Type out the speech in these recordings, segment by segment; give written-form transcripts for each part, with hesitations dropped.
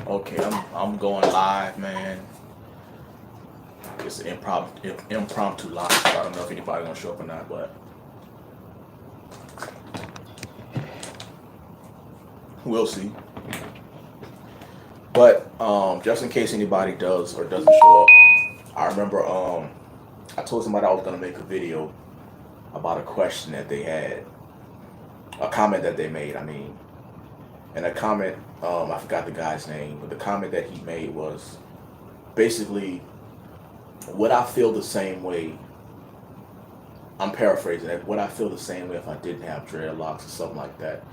Okay, I'm going live, man. It's an impromptu live. So I don't know if anybody gonna show up or not, but we'll see. But just in case anybody does or doesn't show up, I remember I told somebody I was gonna make a video about a question that they had, a comment that they made. I mean, and a comment I forgot the guy's name, but the comment that he made was basically, would I feel the same way? I'm paraphrasing it. Would I feel the same way if I didn't have dreadlocks or something like that?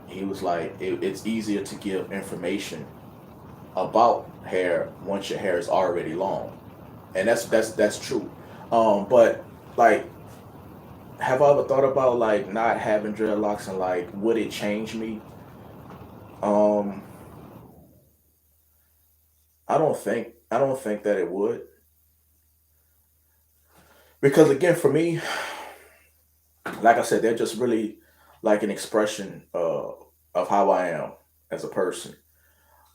He was like, it's easier to give information about hair once your hair is already long, and that's true. But like, have I ever thought about like not having dreadlocks and like would it change me? Um, I don't think that it would, because again, for me, like I said, they're just really like an expression of how I am as a person.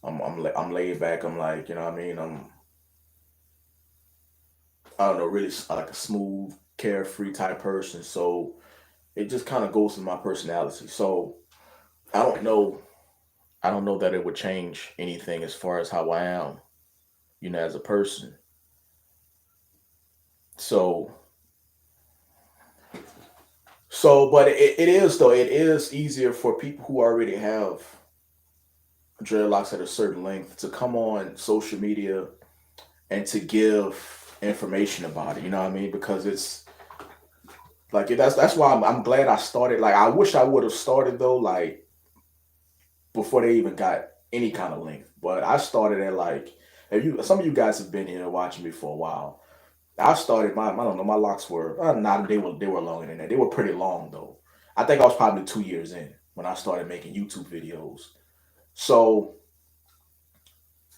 I'm laid back. I'm like, you know what I mean. I don't know, really like a smooth, carefree type person. So it just kind of goes with my personality. So I don't know. I don't know that it would change anything as far as how I am, as a person. So but it is though. It is easier for people who already have dreadlocks at a certain length to come on social media and to give information about it. You know what I mean? Because it's like that's why I'm glad I started. Like I wish I would have started though, like before they even got any kind of length. But I started at like, if you some of you guys have been here watching me for a while. I started my I don't know, my locks were not they were longer than that. They were pretty long though. I think I was probably 2 years in when I started making YouTube videos. So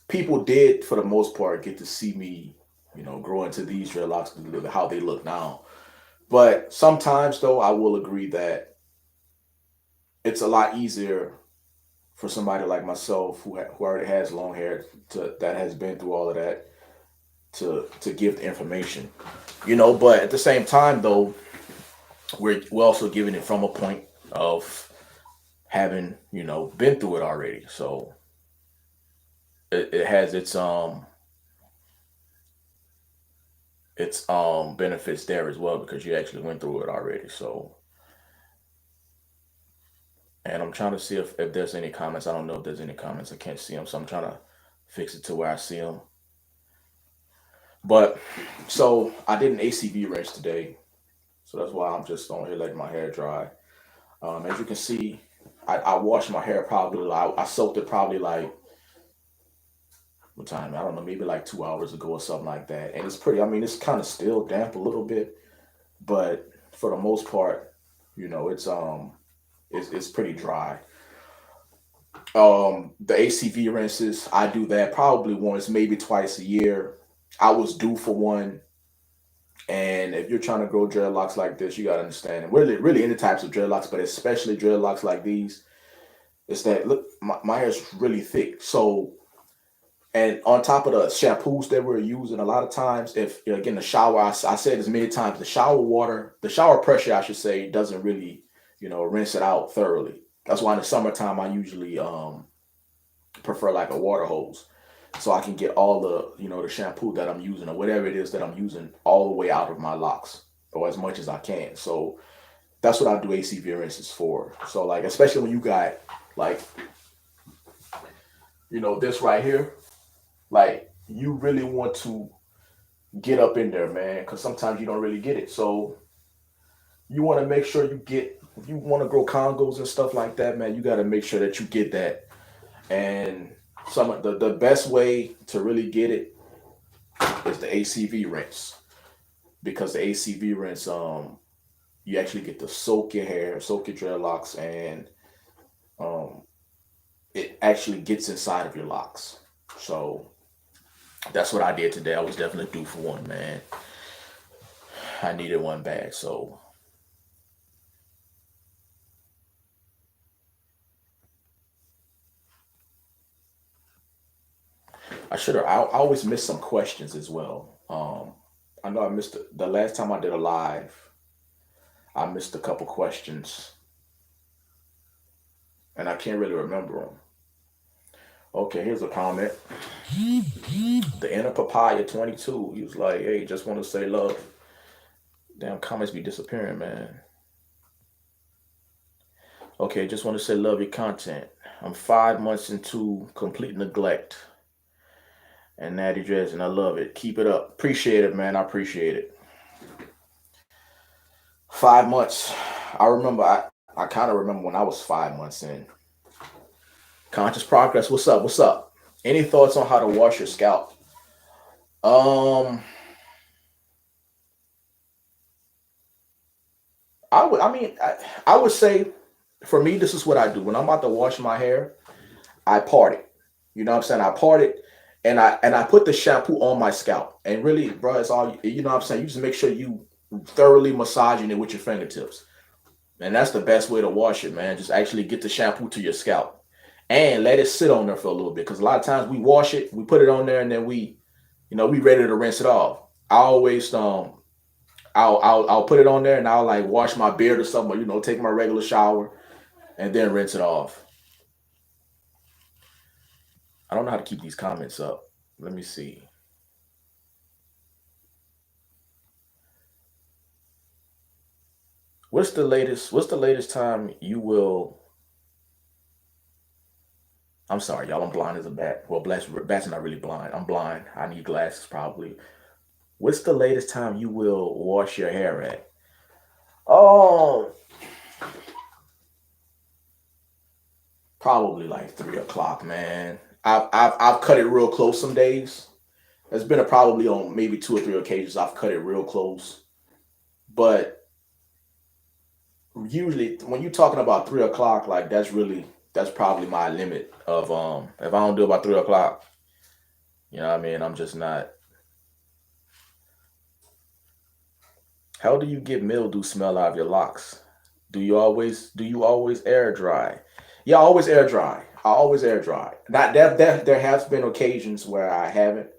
people did for the most part get to see me, grow into these dreadlocks, how they look now. But sometimes though, I will agree that it's a lot easier for somebody like myself who already has long hair that has been through all of that to give the information. But at the same time though, we're also giving it from a point of having been through it already. So it has its benefits there as well because you actually went through it already. So, and I'm trying to see if there's any comments. I don't know if there's any comments. I can't see them, so I'm trying to fix it to where I see them. But so I did an ACV wrench today, so that's why I'm just on here letting my hair dry. As you can see, I washed my hair probably like I soaked it probably like what time? I don't know, maybe like 2 hours ago or something like that. And it's pretty. I mean, it's kind of still damp a little bit, but for the most part, it's pretty dry. The ACV rinses, I do that probably once, maybe twice a year. I was due for one, and if you're trying to grow dreadlocks like this, you gotta understand, and really any types of dreadlocks, but especially dreadlocks like these, is that look, my hair's really thick, so. And on top of the shampoos that we're using, a lot of times, if again the shower, I said this many times, the shower water, the shower pressure, I should say, doesn't really, rinse it out thoroughly. That's why in the summertime I usually prefer like a water hose, so I can get all the the shampoo that I'm using or whatever it is that I'm using all the way out of my locks or as much as I can. So that's what I do ACV rinses for. So like especially when you got like this right here, like you really want to get up in there, man, because sometimes you don't really get it. So you want to make sure you get, if you want to grow congos and stuff like that, man, you got to make sure that you get that. And some of the best way to really get it is the ACV rinse, because the ACV rinse, you actually get to soak your hair, soak your dreadlocks, and um, it actually gets inside of your locks. So that's what I did today. I was definitely due for one, man. I needed one bag, so I should have. I always miss some questions as well. I know I missed the last time I did a live. I missed a couple questions, and I can't really remember them. Okay, here's a comment. The inner papaya 22. He was like, "Hey, just want to say love." Damn, comments be disappearing, man. Okay, just want to say love your content. I'm 5 months into complete neglect and natty dress, and I love it. Keep it up. Appreciate it, man. I appreciate it. 5 months. I remember. I kind of remember when I was 5 months in. Conscious progress. What's up? What's up? Any thoughts on how to wash your scalp? Um, I would. I mean, I would say for me, this is what I do when I'm about to wash my hair. I part it. You know what I'm saying? I part it, and I put the shampoo on my scalp. And really, bro, it's all you know what I'm saying. You just make sure you thoroughly massaging it with your fingertips. And that's the best way to wash it, man. Just actually get the shampoo to your scalp and let it sit on there for a little bit. Because a lot of times we wash it, we put it on there, and then we ready to rinse it off. I always I'll put it on there and I'll like wash my beard or something, or, take my regular shower and then rinse it off. I don't know how to keep these comments up. Let me see. What's the latest time you will? I'm sorry, y'all. I'm blind as a bat. Well, bat's not really blind. I'm blind. I need glasses probably. What's the latest time you will wash your hair at? Oh, probably like 3 o'clock, man. I've cut it real close some days. There's been probably on maybe two or three occasions I've cut it real close. But usually when you're talking about 3 o'clock, like that's probably my limit of if I don't do it by 3 o'clock, you know what I mean? I'm just not. How do you get mildew smell out of your locks? Do you always air dry? Yeah, I always air dry. I always air dry. Not that there has been occasions where I haven't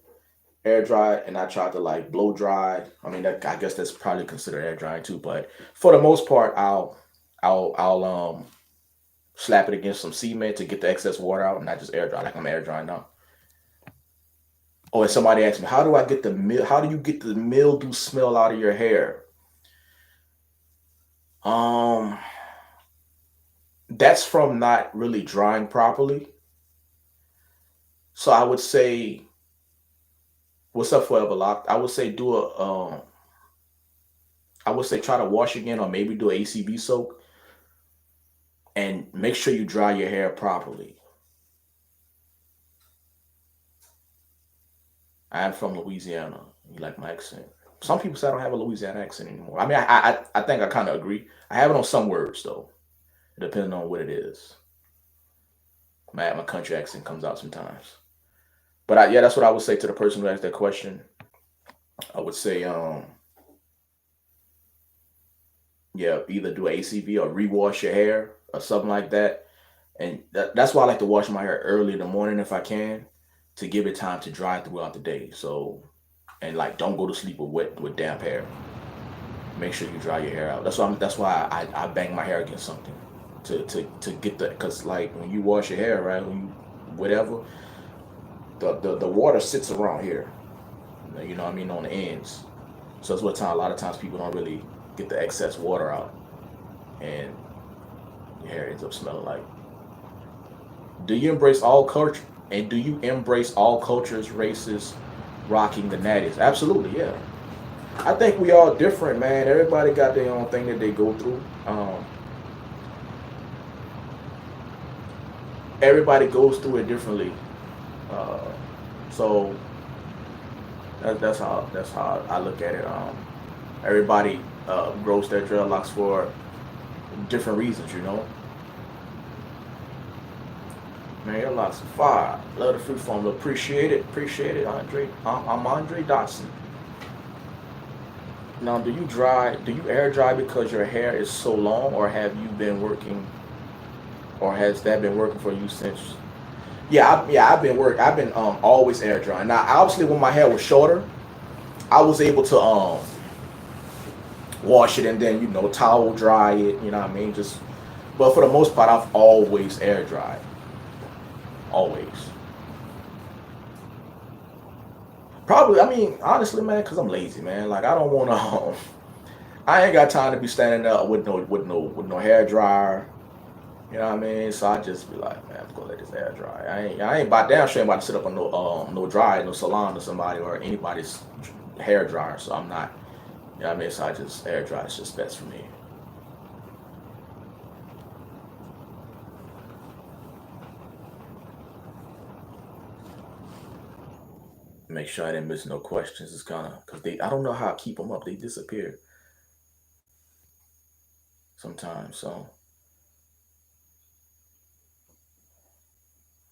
air dry and I tried to like blow dry. I mean, I guess that's probably considered air drying too. But for the most part, I'll slap it against some cement to get the excess water out, and not just air dry like I'm air drying now. Oh, and somebody asked me, how do you get the mildew smell out of your hair? Um, that's from not really drying properly. So I would say, what's up, Forever Locked? I would say try to wash again, or maybe do ACV soak, and make sure you dry your hair properly. I'm from Louisiana. You like my accent? Some people say I don't have a Louisiana accent anymore. I mean, I think I kind of agree. I have it on some words though, depending on what it is. My country accent comes out sometimes. But yeah, that's what I would say to the person who asked that question. I would say, yeah, either do ACV or rewash your hair or something like that. And that's why I like to wash my hair early in the morning if I can, to give it time to dry throughout the day. So, and like don't go to sleep with damp hair. Make sure you dry your hair out. That's why I bang my hair against something to get the, because like when you wash your hair, right, when you whatever, the water sits around here. You know what I mean, on the ends. So that's what time a lot of times people don't really get the excess water out, and your hair ends up smelling like. Do you embrace all culture? And do you embrace all cultures, races, rocking the natties? Absolutely, yeah. I think we all different, man. Everybody got their own thing that they go through. Everybody goes through it differently. Uh, so that's how I look at it. Everybody grows their dreadlocks for different reasons, you know. Man, your locks are fire. Love the free form. Appreciate it, Andre. I'm Andre Dotson. Now, do you air dry because your hair is so long, or have you been working, or has that been working for you since? I've been I've been always air drying. Now, obviously, when my hair was shorter, I was able to wash it and then towel dry it. You know what I mean? Just but for the most part, I've always air dried. Always. Probably. I mean, honestly, man, because I'm lazy, man. Like I don't want to. I ain't got time to be standing up with no hair dryer. You know what I mean? So I just be like, man, I'm gonna let this hair dry. I ain't about damn sure ain't about to sit up on no dry, no salon or somebody or anybody's hair dryer. So I'm not. You know what I mean? So I just air dry. It's just best for me. Make sure I didn't miss no questions. It's kind of because they I don't know how I keep them up. They disappear sometimes. So,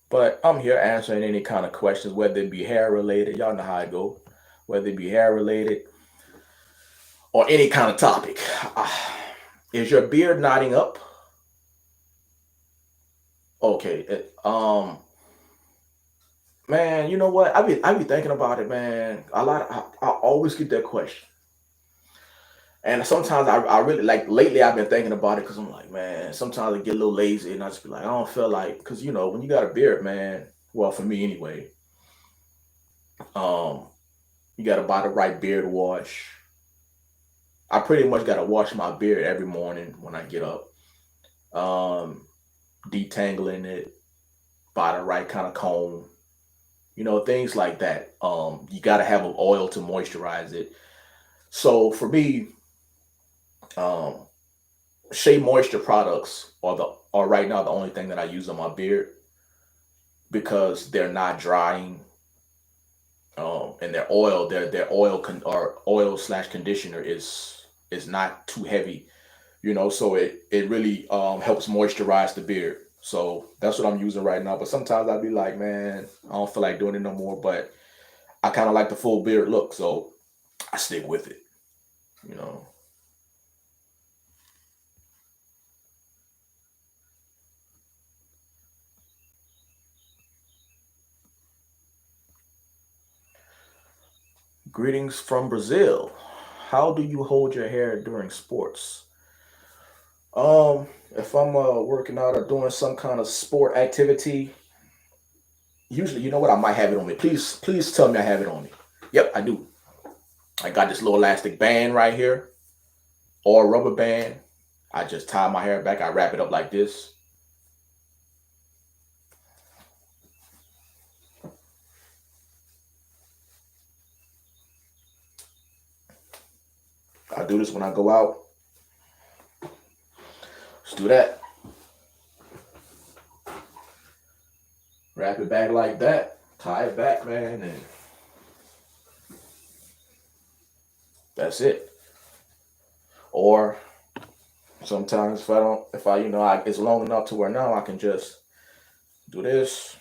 but I'm here answering any kind of questions, whether it be hair related. Y'all know how I go. Whether it be hair related or any kind of topic. Is your beard knotting up? Okay. Man, you know what? I be thinking about it, man. I always get that question. And sometimes I really like lately I've been thinking about it because I'm like, man, sometimes I get a little lazy and I just be like, I don't feel like because when you got a beard, man, well for me anyway, um, you gotta buy the right beard wash. I pretty much gotta wash my beard every morning when I get up. Um, Detangling it, buy the right kind of comb, things like that. You gotta have an oil to moisturize it. So for me, um, Shea Moisture products are right now the only thing that I use on my beard because they're not drying. And their oil or oil slash conditioner is not too heavy, so it really helps moisturize the beard. So that's what I'm using right now. But sometimes I'd be like, man, I don't feel like doing it no more. But I kind of like the full beard look, so I stick with it. You know, Greetings from Brazil. How do you hold your hair during sports? If I'm working out or doing some kind of sport activity, usually, you know what? I might have it on me. Please tell me I have it on me. Yep, I do. I got this little elastic band right here, or a rubber band. I just tie my hair back. I wrap it up like this. I do this when I go out. Let's do that. Wrap it back like that. Tie it back, man, and that's it. Or sometimes if I don't, if I, it's long enough to where now I can just do this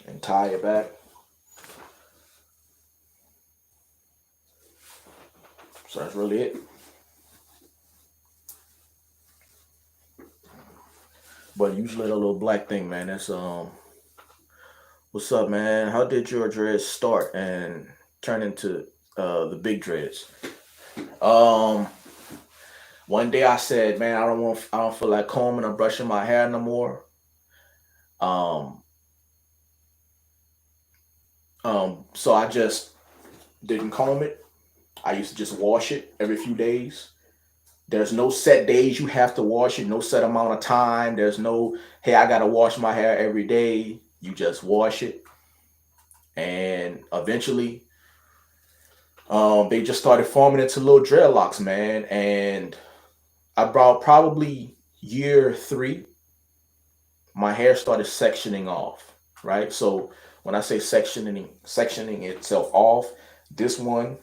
and tie it back. So that's really it. But usually the little black thing, man. That's what's up, man? How did your dreads start and turn into the big dreads? Um, One day I said, man, I don't feel like combing or brushing my hair no more. Um, so I just didn't comb it. I used to just wash it every few days. There's no set days you have to wash it, no set amount of time. There's no, hey, I gotta wash my hair every day. You just wash it. And eventually, they just started forming into little dreadlocks, man. And about probably year three, my hair started sectioning off, right? So when I say sectioning itself off, this one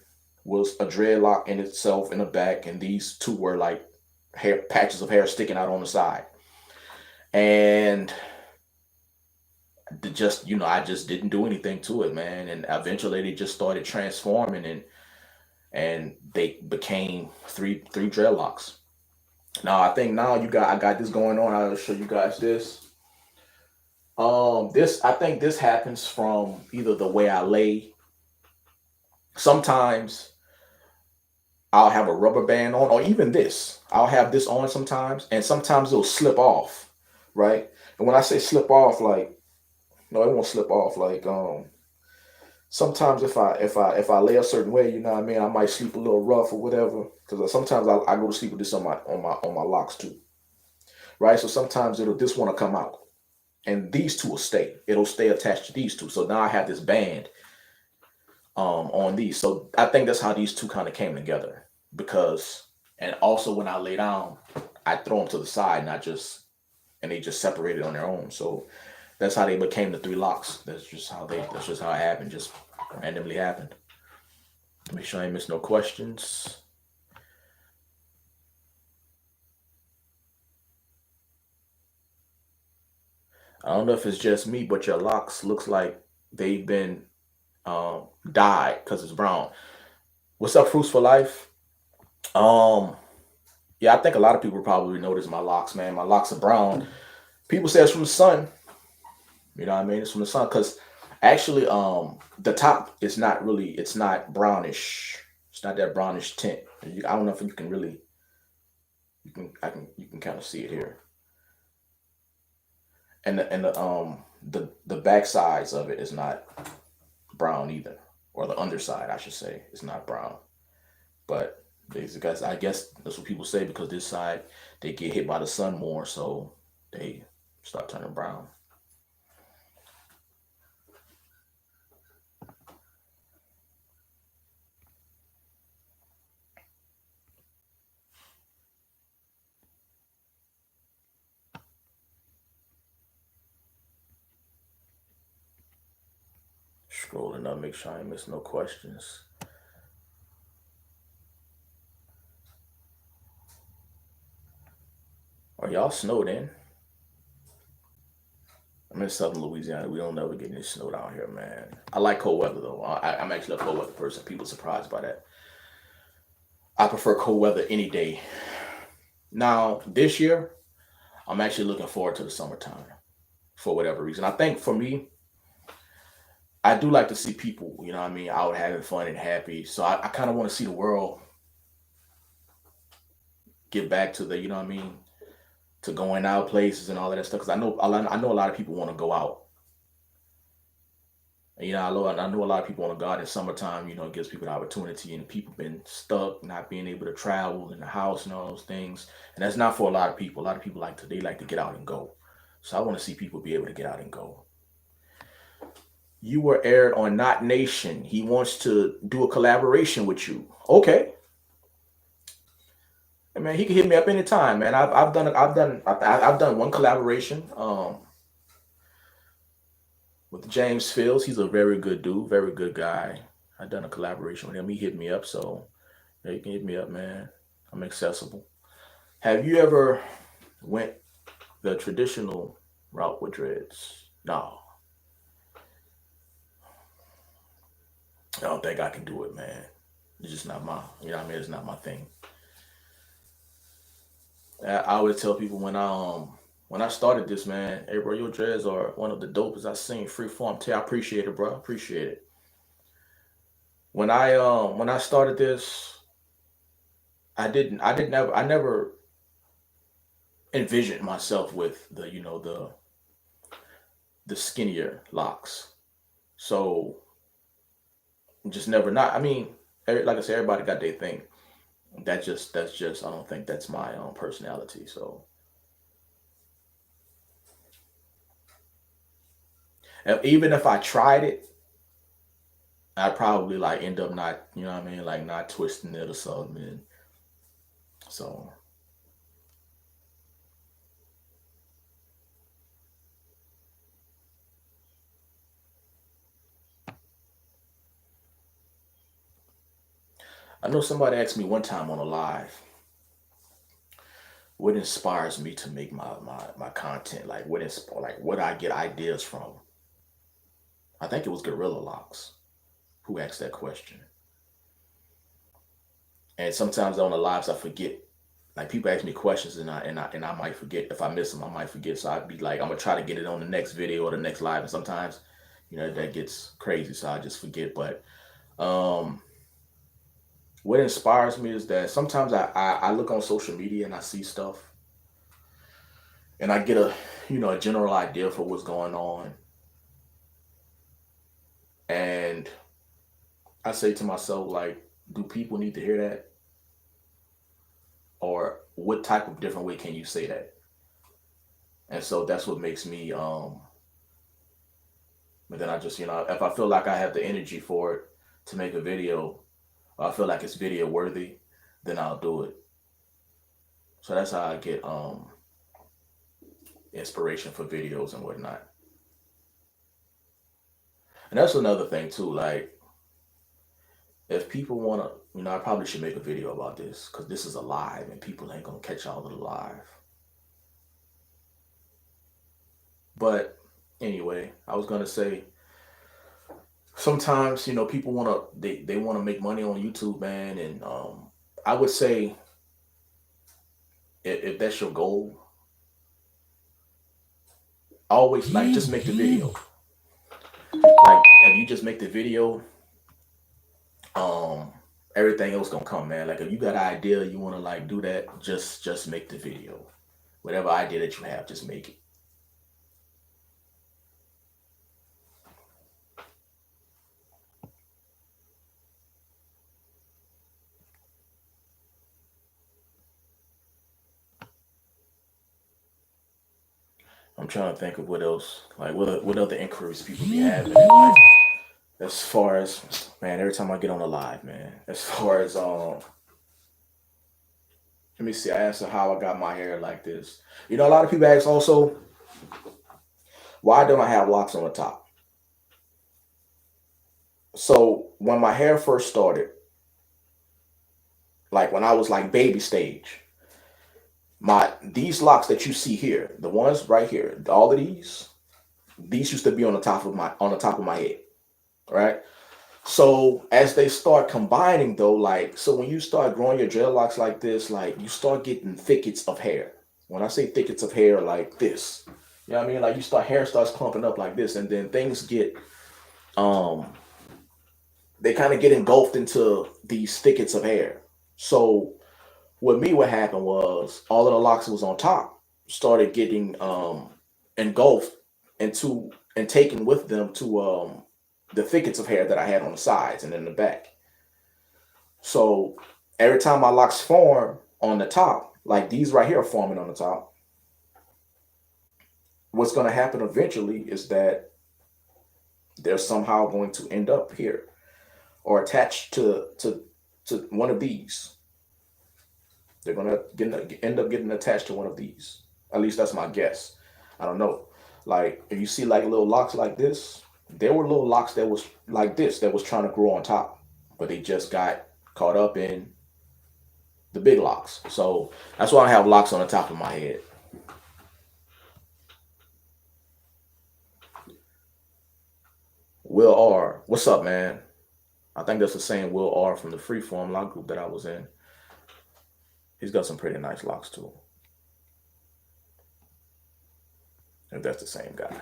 was a dreadlock in itself in the back, and these two were like hair patches of hair sticking out on the side. And I just didn't do anything to it, man. And eventually they just started transforming, and they became three dreadlocks. Now I think now I got this going on. I'll show you guys this. This I think this happens from either the way I lay. Sometimes I'll have a rubber band on, or even this. I'll have this on sometimes, and sometimes it'll slip off, right? And when I say slip off, like no, it won't slip off. Like sometimes if I lay a certain way, you know what I mean, I might sleep a little rough or whatever. Because sometimes I go to sleep with this on my locks too, right? So sometimes it'll this want to come out, and these two will stay. It'll stay attached to these two. So now I have this band on these. So I think that's how these two kind of came together. Because and also when I lay down, I throw them to the side, not just and they just separated on their own. So that's how they became the three locks. That's just how it happened. Just randomly happened. Make sure I ain't miss no questions. I don't know if it's just me, but your locks looks like they've been dyed because it's brown. What's up, Fruits for Life? Um, yeah, I think a lot of people probably notice my locks, man. My locks are brown. People say it's from the sun. You know what I mean? It's from the sun because actually, the top is not really. It's not brownish. It's not that brownish tint. I don't know if you can really. You can kind of see it here, and the back sides of it is not brown either, or the underside, I should say, is not brown. But guys, I guess that's what people say because this side they get hit by the sun more, so they start turning brown. Scrolling up, make sure I ain't miss no questions. Are y'all snowed in? I'm in southern Louisiana. We don't never get any snow down here, man. I like cold weather though. I'm actually a cold weather person. People surprised by that. I prefer cold weather any day. Now this year, I'm actually looking forward to the summertime for whatever reason. I think for me, I do like to see people, you know what I mean, out having fun and happy. So I kind of want to see the world get back to the, you know what I mean, to going out places and all of that stuff. Because I know a lot of people want to go out. And, I know a lot of people want to go out in summertime. It gives people the opportunity, and people been stuck, not being able to travel in the house and all those things. And that's not for a lot of people. A lot of people like to get out and go. So I want to see people be able to get out and go. You were aired on Not Nation. He wants to do a collaboration with you. Okay, I mean, he can hit me up anytime, man. I've done one collaboration with James Fields. He's a very good dude, very good guy. I've done a collaboration with him. He hit me up, so yeah, you can hit me up, man. I'm accessible. Have you ever went the traditional route with dreads? No, I don't think I can do it, man. It's just not my, you know what I mean? It's not my thing. I always tell people when I started this, man, hey bro, your dreads are one of the dopest I've seen. Free form. I appreciate it, bro. I appreciate it. When I started this, I never envisioned myself with the skinnier locks. So just never not. I mean, like I said, everybody got their thing. That's just I don't think that's my personality. So even if I tried it, I'd probably like end up not, you know what I mean, like not twisting it or something. So I know somebody asked me one time on a live, what inspires me to make my content? Like what I get ideas from. I think it was Gorilla Locks who asked that question. And sometimes on the lives I forget. Like people ask me questions and I might forget. If I miss them, I might forget. So I'd be like, I'm gonna try to get it on the next video or the next live. And sometimes, that gets crazy, so I just forget. But um, what inspires me is that sometimes I look on social media and I see stuff and I get a general idea for what's going on, and I say to myself like, do people need to hear that, or what type of different way can you say that? And so that's what makes me but then I just, if I feel like I have the energy for it to make a video, or I feel like it's video worthy, then I'll do it. So that's how I get inspiration for videos and whatnot. And that's another thing too. Like if people wanna, I probably should make a video about this because this is a live and people ain't gonna catch all of the live. But anyway, I was gonna say sometimes people they want to make money on YouTube, man, and I would say if that's your goal, always like just make the video. Like if you just make the video, um, everything else gonna come, man. Like if you got an idea, you want to like do that, just make the video. Whatever idea that you have, just make it. I'm trying to think of what else, like what other inquiries people be having. And, like as far as man, every time I get on a live, man. As far as let me see. I answer how I got my hair like this. A lot of people ask also, why don't I have locks on the top? So when my hair first started, like when I was like baby stage, these locks that you see here, the ones right here, all of these used to be on the top of my head, right? So as they start combining though, like so when you start growing your dreadlocks like this, like you start getting thickets of hair. When I say thickets of hair like this, you know what I mean? Like hair starts clumping up like this, and then things get um they kind of get engulfed into these thickets of hair. So with me, what happened was all of the locks that was on top started getting engulfed into and taken with them to the thickets of hair that I had on the sides and in the back. So every time my locks form on the top, like these right here are forming on the top, what's going to happen eventually is that they're somehow going to end up here or attached to one of these. They're gonna end up getting attached to one of these. At least that's my guess. I don't know. Like if you see like little locks like this, there were little locks that was like this that was trying to grow on top, but they just got caught up in the big locks. So that's why I have locks on the top of my head. Will R, what's up, man? I think that's the same Will R from the Freeform lock group that I was in. He's got some pretty nice locks too. If that's the same guy.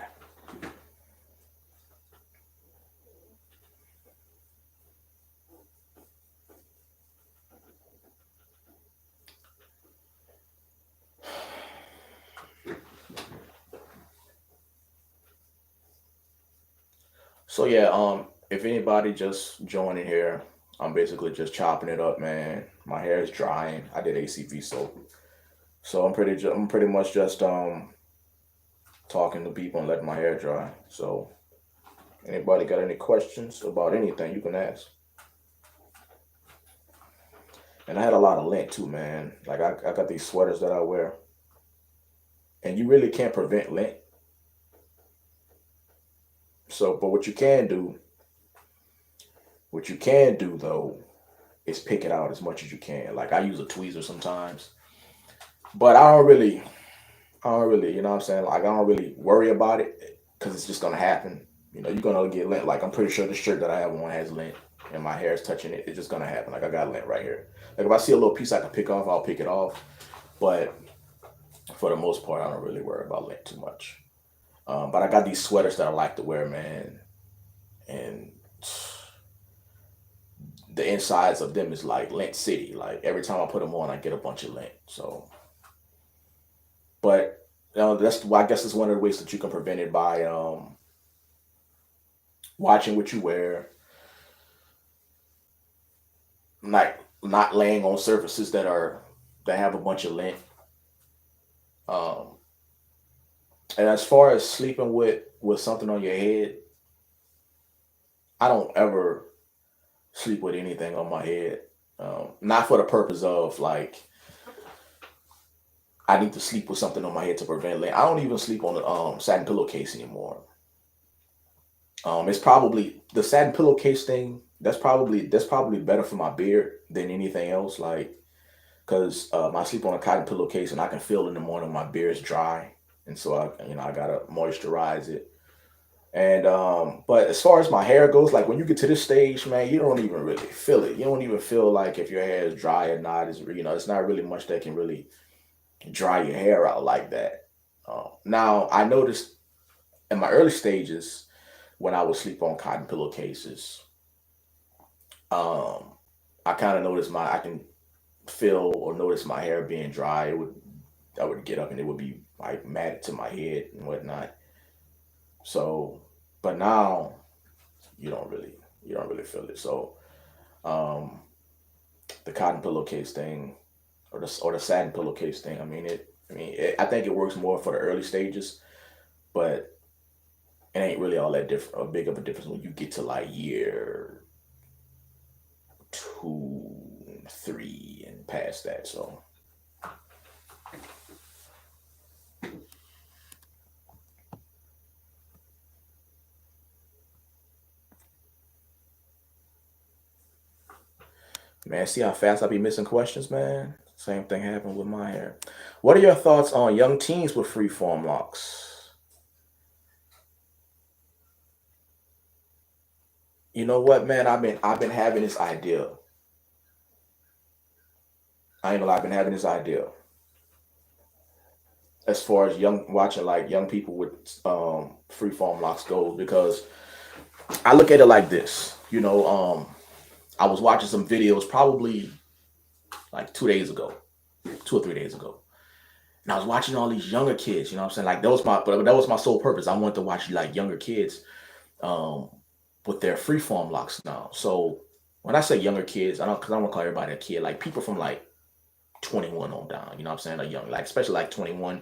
So yeah, if anybody just joining here, I'm basically just chopping it up, man. My hair is drying. I did ACV soap, so I'm pretty much just talking to people and letting my hair dry. So anybody got any questions about anything, you can ask. And I had a lot of lint too, man. Like I got these sweaters that I wear, and you really can't prevent lint. So, but what you can do though, is pick it out as much as you can. Like I use a tweezer sometimes, but I don't really, you know what I'm saying? Like I don't really worry about it because it's just gonna happen. You're gonna get lint. Like I'm pretty sure the shirt that I have on has lint. and my hair is touching it, it's just gonna happen. Like I got lint right here. Like if I see a little piece I can pick off, I'll pick it off. But for the most part, I don't really worry about lint too much. But I got these sweaters that I like to wear, man, and the insides of them is like lint city. Like every time I put them on, I get a bunch of lint. So, but that's I guess it's one of the ways that you can prevent it by watching what you wear, not laying on surfaces that have a bunch of lint. Um, and as far as sleeping with something on your head, I don't ever sleep with anything on my head. Not for the purpose of like I need to sleep with something on my head to prevent lint. I don't even sleep on the satin pillowcase anymore. It's probably the satin pillowcase thing. That's probably better for my beard than anything else. Like, cause I sleep on a cotton pillowcase and I can feel in the morning my beard's dry, and so I gotta moisturize it. And but as far as my hair goes, like when you get to this stage, man, you don't even really feel it. You don't even feel like if your hair is dry or not. It's not really much that can really dry your hair out like that. Now I noticed in my early stages when I would sleep on cotton pillowcases, um, I kind of noticed I can feel or notice my hair being dry. I would get up and it would be like matted to my head and whatnot. So, but now you don't really you don't really feel it. So, um, the cotton pillowcase thing or the satin pillowcase thing. I think it works more for the early stages, but it ain't really all that different, or big of a difference when you get to like year 2, 3, and past that. So, man, see how fast I be missing questions, man. Same thing happened with my hair. What are your thoughts on young teens with freeform locks? You know what, man? I've been having this idea. I ain't gonna lie, I've been having this idea as far as young watching like young people with freeform locks goes, because I look at it like this. I was watching some videos probably like 2 days ago, 2 or 3 days ago. And I was watching all these younger kids, you know what I'm saying? Like that was my sole purpose. I wanted to watch like younger kids um with their freeform locks now. So when I say younger kids, I don't because I don't want to call everybody a kid, like people from like 21 on down, you know what I'm saying? Like young, like especially like 21,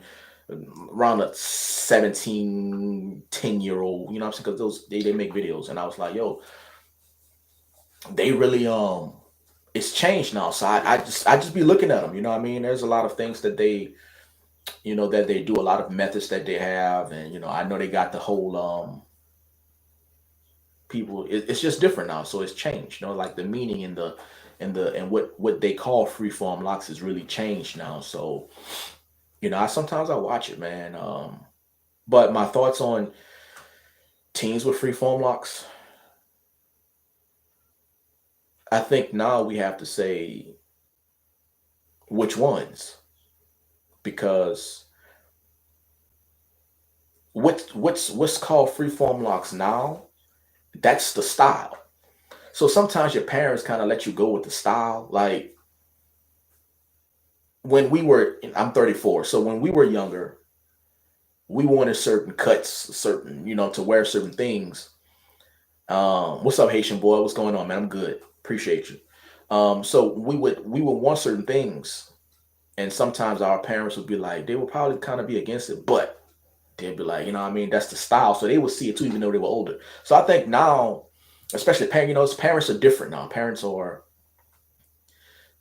around a 17, 10-year old, you know what I'm saying? Because they make videos. And I was like, yo, they really it's changed now. So I just be looking at them, you know what I mean? There's a lot of things that they do, a lot of methods that they have, and I know they got the whole people. It's just different now, so it's changed. Like the meaning and what they call freeform locks is really changed now. So I sometimes I watch it, man. But my thoughts on teens with freeform locks, I think now we have to say which ones, because what's called freeform locks now, that's the style. So sometimes your parents kind of let you go with the style. Like I'm 34, so when we were younger, we wanted certain cuts, certain, to wear certain things. What's up, Haitian boy? What's going on, man? I'm good. Appreciate you. So we would want certain things, and sometimes our parents would be like, they would probably kind of be against it, but they'd be like, what I mean, that's the style. So they would see it too, even though they were older. So I think now, especially parents are different now. Parents are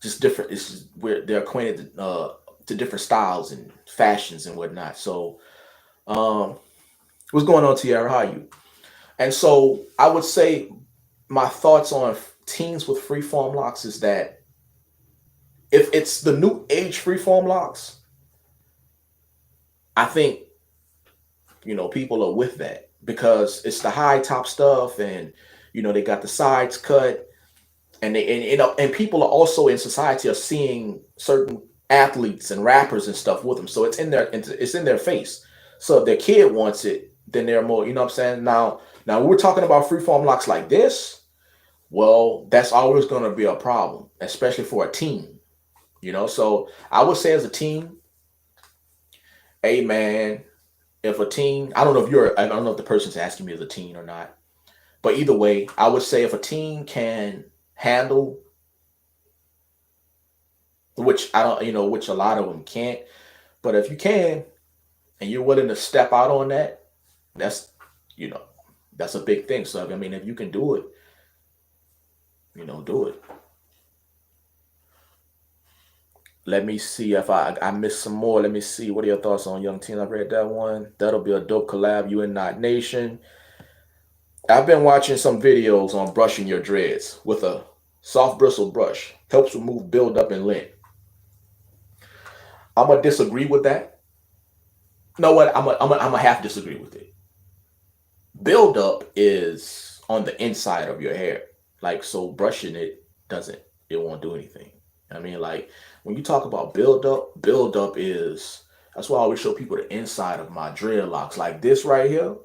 just different. It's just where they're acquainted to different styles and fashions and whatnot. So, um, what's going on, Tiara? How are you? And so I would say my thoughts on teens with freeform locks is that if it's the new age freeform locks, I think people are with that because it's the high top stuff, and they got the sides cut. And and people are also in society are seeing certain athletes and rappers and stuff with them, so it's in their face. So if their kid wants it, then they're more, you know what I'm saying. Now we're talking about freeform locks like this. Well, that's always going to be a problem, especially for a team. So I would say as a team, hey man, if a team, I don't know if the person's asking me as a teen or not, but either way, I would say if a team can handle, which I don't, which a lot of them can't, but if you can and you're willing to step out on that, that's, you know, that's a big thing. So I mean, if you can do it, do it. Let me see if I missed some more. Let me see. What are your thoughts on Young Teen? I read that one. That'll be a dope collab. You and Not Nation. I've been watching some videos on brushing your dreads with a soft bristle brush. Helps remove buildup and lint. I'm gonna disagree with that. You know what? I'm gonna half disagree with it. Buildup is on the inside of your hair, like, so brushing it won't do anything. I mean, like, when you talk about buildup is, that's why I always show people the inside of my dreadlocks. Like this right here,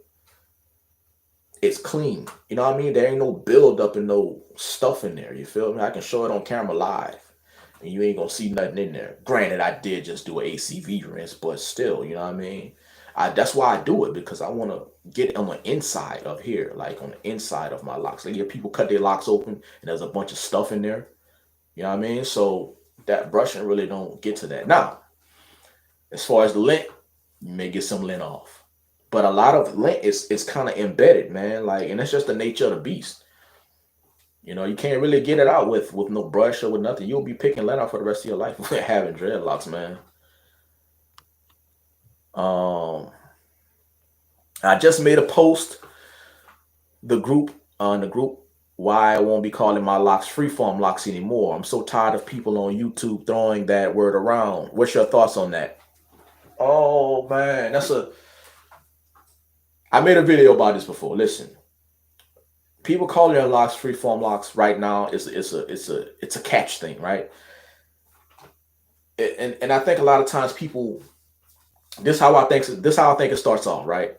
it's clean. You know what I mean? There ain't no buildup and no stuff in there. You feel me? I can show it on camera live, and you ain't gonna see nothing in there. Granted, I did just do an ACV rinse, but still, you know what I mean? That's why I do it, because I want to get it on the inside of here, like on the inside of my locks. Like, people cut their locks open and there's a bunch of stuff in there. You know what I mean? So that brushing really don't get to that. Now, as far as the lint, you may get some lint off, but a lot of lint is kind of embedded, man. Like, and that's just the nature of the beast. You can't really get it out with no brush or with nothing. You'll be picking lint off for the rest of your life having dreadlocks, man. I just made a post the group on the group why I won't be calling my locks freeform locks anymore. I'm so tired of people on YouTube throwing that word around. What's your thoughts on that? Oh man, I made a video about this before. Listen, people calling their locks freeform locks right now it's a catch thing, right? And I think a lot of times people, this is how I think it starts off, right?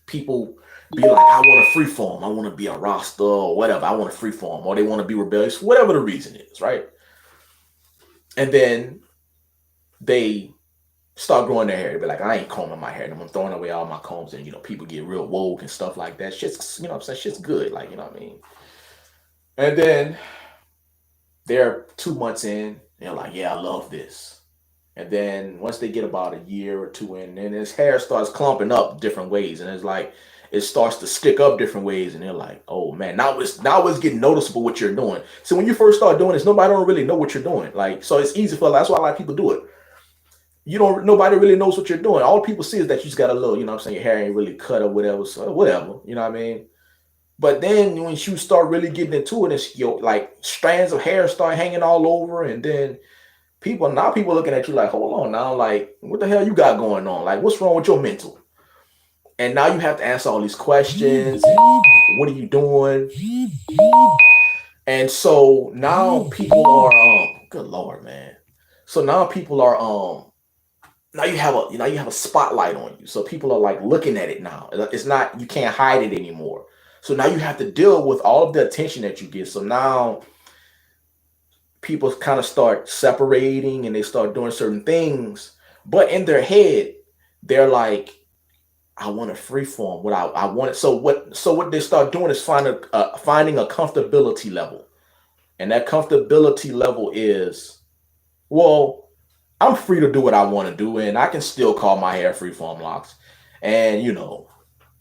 People be like, I want a freeform, I want to be a Rasta or whatever, I want a freeform, or they want to be rebellious, whatever the reason is, right? And then they start growing their hair. They be like, I ain't combing my hair, and I'm throwing away all my combs, and people get real woke and stuff like that. Shit's, what I'm saying, shit's good, like, you know what I mean? And then they're 2 months in, they're like, yeah, I love this. And then once they get about a year or two in, then his hair starts clumping up different ways, and it's like it starts to stick up different ways, and they're like, oh man, now it's getting noticeable what you're doing. So when you first start doing this, nobody don't really know what you're doing. Like, so it's easy that's why a lot of people do it. Nobody really knows what you're doing. All people see is that you just got a little, you know what I'm saying, your hair ain't really cut or whatever. So whatever, you know what I mean? But then when you start really getting into it, it's like strands of hair start hanging all over, and then people looking at you like, hold on now, like, what the hell you got going on? Like, what's wrong with your mental? And now you have to answer all these questions. What are you doing? And so now people are good Lord, man. So now people are now you have a spotlight on you. So people are like looking at it now. It's not, you can't hide it anymore. So now you have to deal with all of the attention that you get. So now people kind of start separating and they start doing certain things, but in their head, they're like, I want a freeform. What I want it. So what they start doing is finding a comfortability level, and that comfortability level is, well, I'm free to do what I want to do, and I can still call my hair freeform locks, and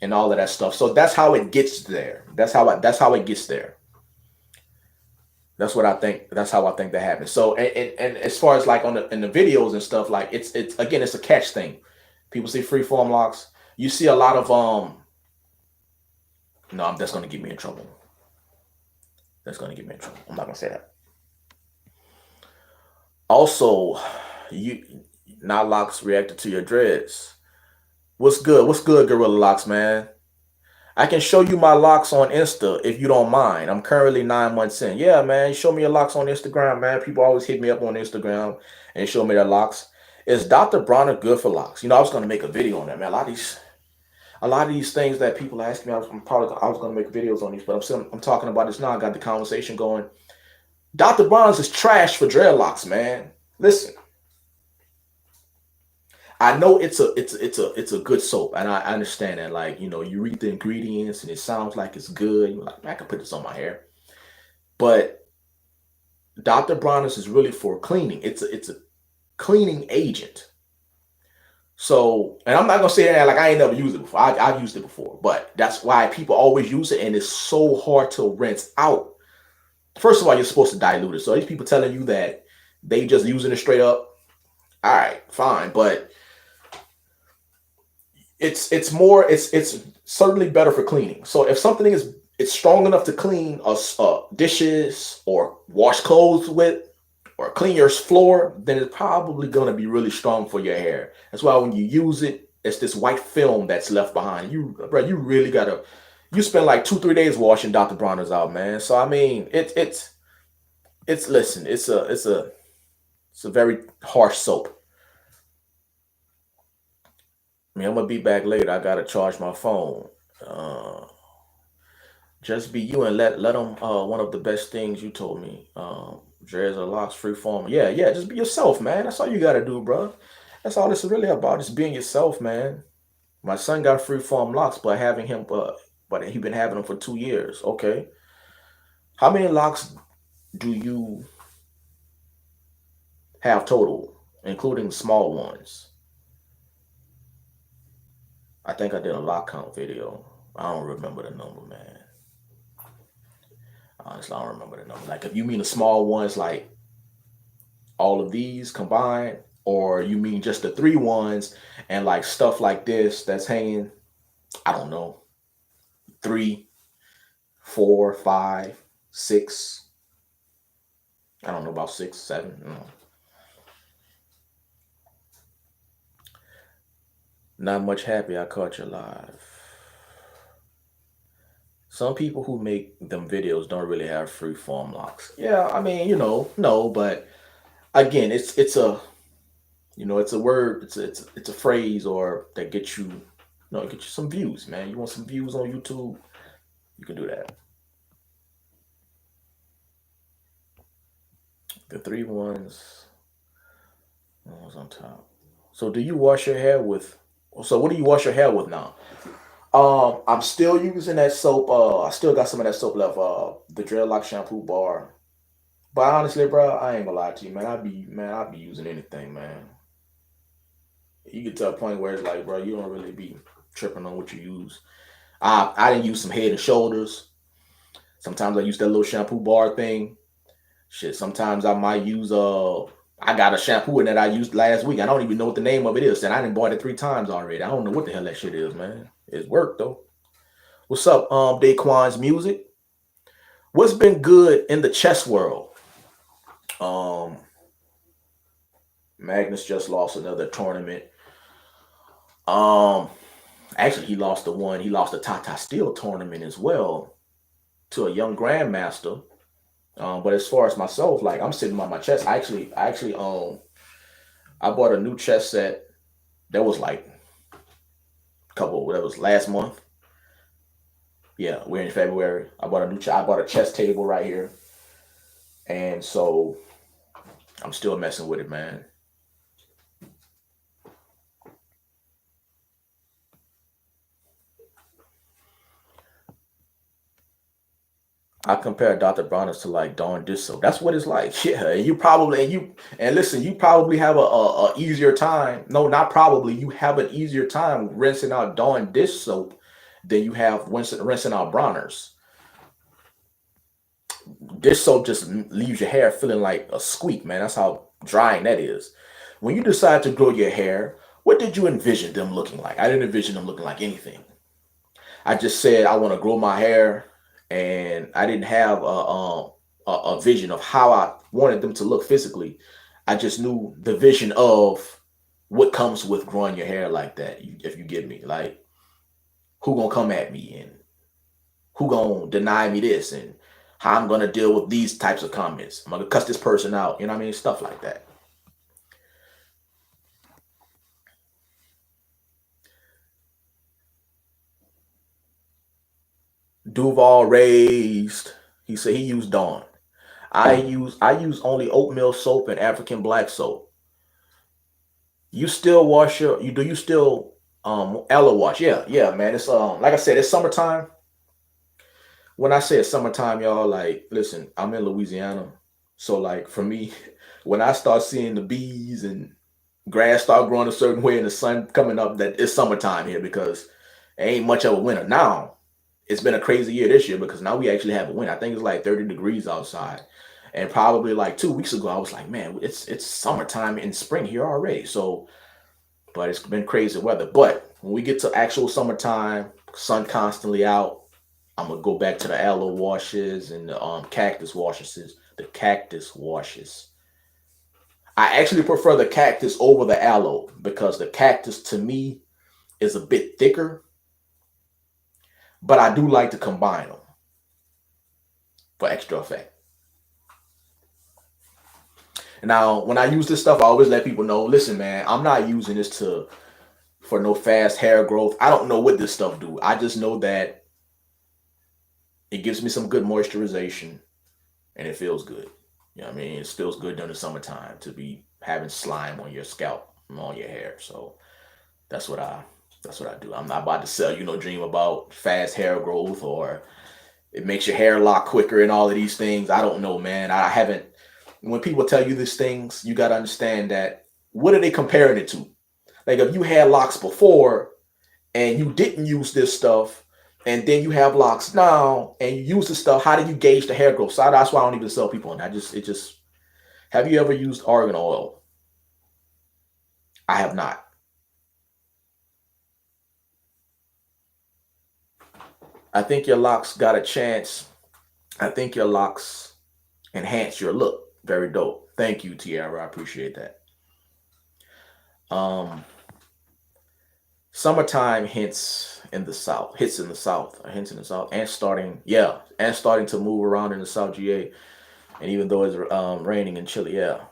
and all of that stuff. So that's how it gets there. That's how it gets there. That's what I think. That's how I think that happens. So, and as far as like in the videos and stuff, like it's again, it's a catch thing. People see freeform locks. You see a lot of no, that's gonna get me in trouble. That's gonna get me in trouble. I'm not gonna say that. Also, not locks reacted to your dreads. What's good? What's good, Gorilla Locks, man? I can show you my locks on Insta if you don't mind. I'm currently 9 months in. Yeah, man. Show me your locks on Instagram, man. People always hit me up on Instagram and show me their locks. Is Dr. Bronner good for locks? You know, I was gonna make a video on that, man. A lot of these things that people ask me, I was gonna make videos on these, but I'm talking about this now. I got the conversation going. Dr. Bronner's is trash for dreadlocks, man. Listen, I know it's a good soap, and I understand that. Like, you read the ingredients and it sounds like it's good. You're like, man, I can put this on my hair. But Dr. Bronner's is really for cleaning. It's a cleaning agent. So, and I'm not gonna say that like I ain't never used it before. I've used it before, but that's why people always use it, and it's so hard to rinse out. First of all, you're supposed to dilute it. So these people telling you that they just using it straight up. All right, fine, but it's certainly better for cleaning. So if something is it's strong enough to clean dishes or wash clothes with or clean your floor, then it's probably going to be really strong for your hair. That's why when you use it, it's this white film that's left behind. You really gotta you spend like 2-3 days washing Dr. Bronner's out, man. So I mean, it's listen, it's a very harsh soap. I mean, I'm gonna be back later. I gotta charge my phone. Uh, just be you and let them. One of the best things you told me. Dreads or locks, free form. Yeah, yeah. Just be yourself, man. That's all you gotta do, bro. That's all this is really about. Just being yourself, man. My son got free form locks, but he been having them for 2 years. Okay. How many locks do you have total, including small ones? I think I did a lock count video. I don't remember the number, man. Honestly, I don't remember the number. Like, if you mean the small ones, like all of these combined, or you mean just the three ones and like stuff like this that's hanging, I don't know, three, four, five, six. I don't know about six, seven. No. Not much happy I caught you live. Some people who make them videos don't really have free form locks. Yeah, I mean, no, but again, it's a word, it's a phrase or that gets you, get you some views, man. You want some views on YouTube, you can do that. The three ones on top. So do you wash your hair with? So what do you wash your hair with now? I'm still using that soap. I still got some of that soap left. The Dreadlock shampoo bar. But honestly, bro, I ain't gonna lie to you, man. I be using anything, man. You get to a point where it's like, bro, you don't really be tripping on what you use. I didn't use some Head and Shoulders. Sometimes I use that little shampoo bar thing. Shit, sometimes I might use I got a shampoo in that I used last week. I don't even know what the name of it is, and I didn't bought it 3 times already. I don't know what the hell that shit is, man. It's work though. What's up, Daquan's music? What's been good in the chess world? Um, Magnus just lost another tournament. Um, Actually, he lost the one. He lost the Tata Steel tournament as well to a young grandmaster. But as far as myself, like I'm sitting on my chest. I bought a new chess set. That was like that was last month. Yeah, we're in February. I bought a chess table right here, and so I'm still messing with it, man. I compare Dr. Bronner's to like Dawn Disso. That's what it's like. Yeah, and listen, you probably have a easier time. No, not probably. You have an easier time rinsing out Dawn dish soap than you have rinsing out Bronner's. Dish soap just leaves your hair feeling like a squeak, man. That's how drying that is. When you decide to grow your hair, what did you envision them looking like? I didn't envision them looking like anything. I just said I want to grow my hair, and I didn't have a vision of how I wanted them to look physically. I just knew the vision of what comes with growing your hair like that. If you get me, like who gonna come at me and who gonna deny me this and how I'm gonna deal with these types of comments. I'm gonna cuss this person out. You know what I mean? Stuff like that. Duval raised. He said he used Dawn. I use only oatmeal soap and African black soap. You still wash your you still aloe wash? Yeah, yeah, man. It's like I said, it's summertime. When I say it's summertime, y'all, like listen, I'm in Louisiana. So like for me, when I start seeing the bees and grass start growing a certain way and the sun coming up, that it's summertime here because it ain't much of a winter. Now, it's been a crazy year this year because now we actually have a winter. I think it's like 30 degrees outside. And probably like 2 weeks ago, I was like, man, it's summertime in spring here already. So, but it's been crazy weather. But when we get to actual summertime, sun constantly out, I'm gonna go back to the aloe washes and the cactus washes. The cactus washes. I actually prefer the cactus over the aloe because the cactus to me is a bit thicker, but I do like to combine them for extra effect. Now, when I use this stuff, I always let people know, listen, man, I'm not using this to for no fast hair growth. I don't know what this stuff do. I just know that it gives me some good moisturization and it feels good. You know what I mean? It feels good during the summertime to be having slime on your scalp and on your hair. So that's what I that's what I do. I'm not about to sell you no dream about fast hair growth or it makes your hair lock quicker and all of these things. I don't know, man. I haven't. When people tell you these things, you got to understand that what are they comparing it to? Like if you had locks before and you didn't use this stuff, and then you have locks now and you use the stuff, how do you gauge the hair growth? So that's why I don't even sell people on that. It just. Have you ever used argan oil? I have not. I think your locks got a chance. I think your locks enhance your look. Very dope. Thank you, Tiara. I appreciate that. Um, Summertime hits in the south, hints in the south, and starting to move around in the South GA. And even though it's raining in Chile, yeah.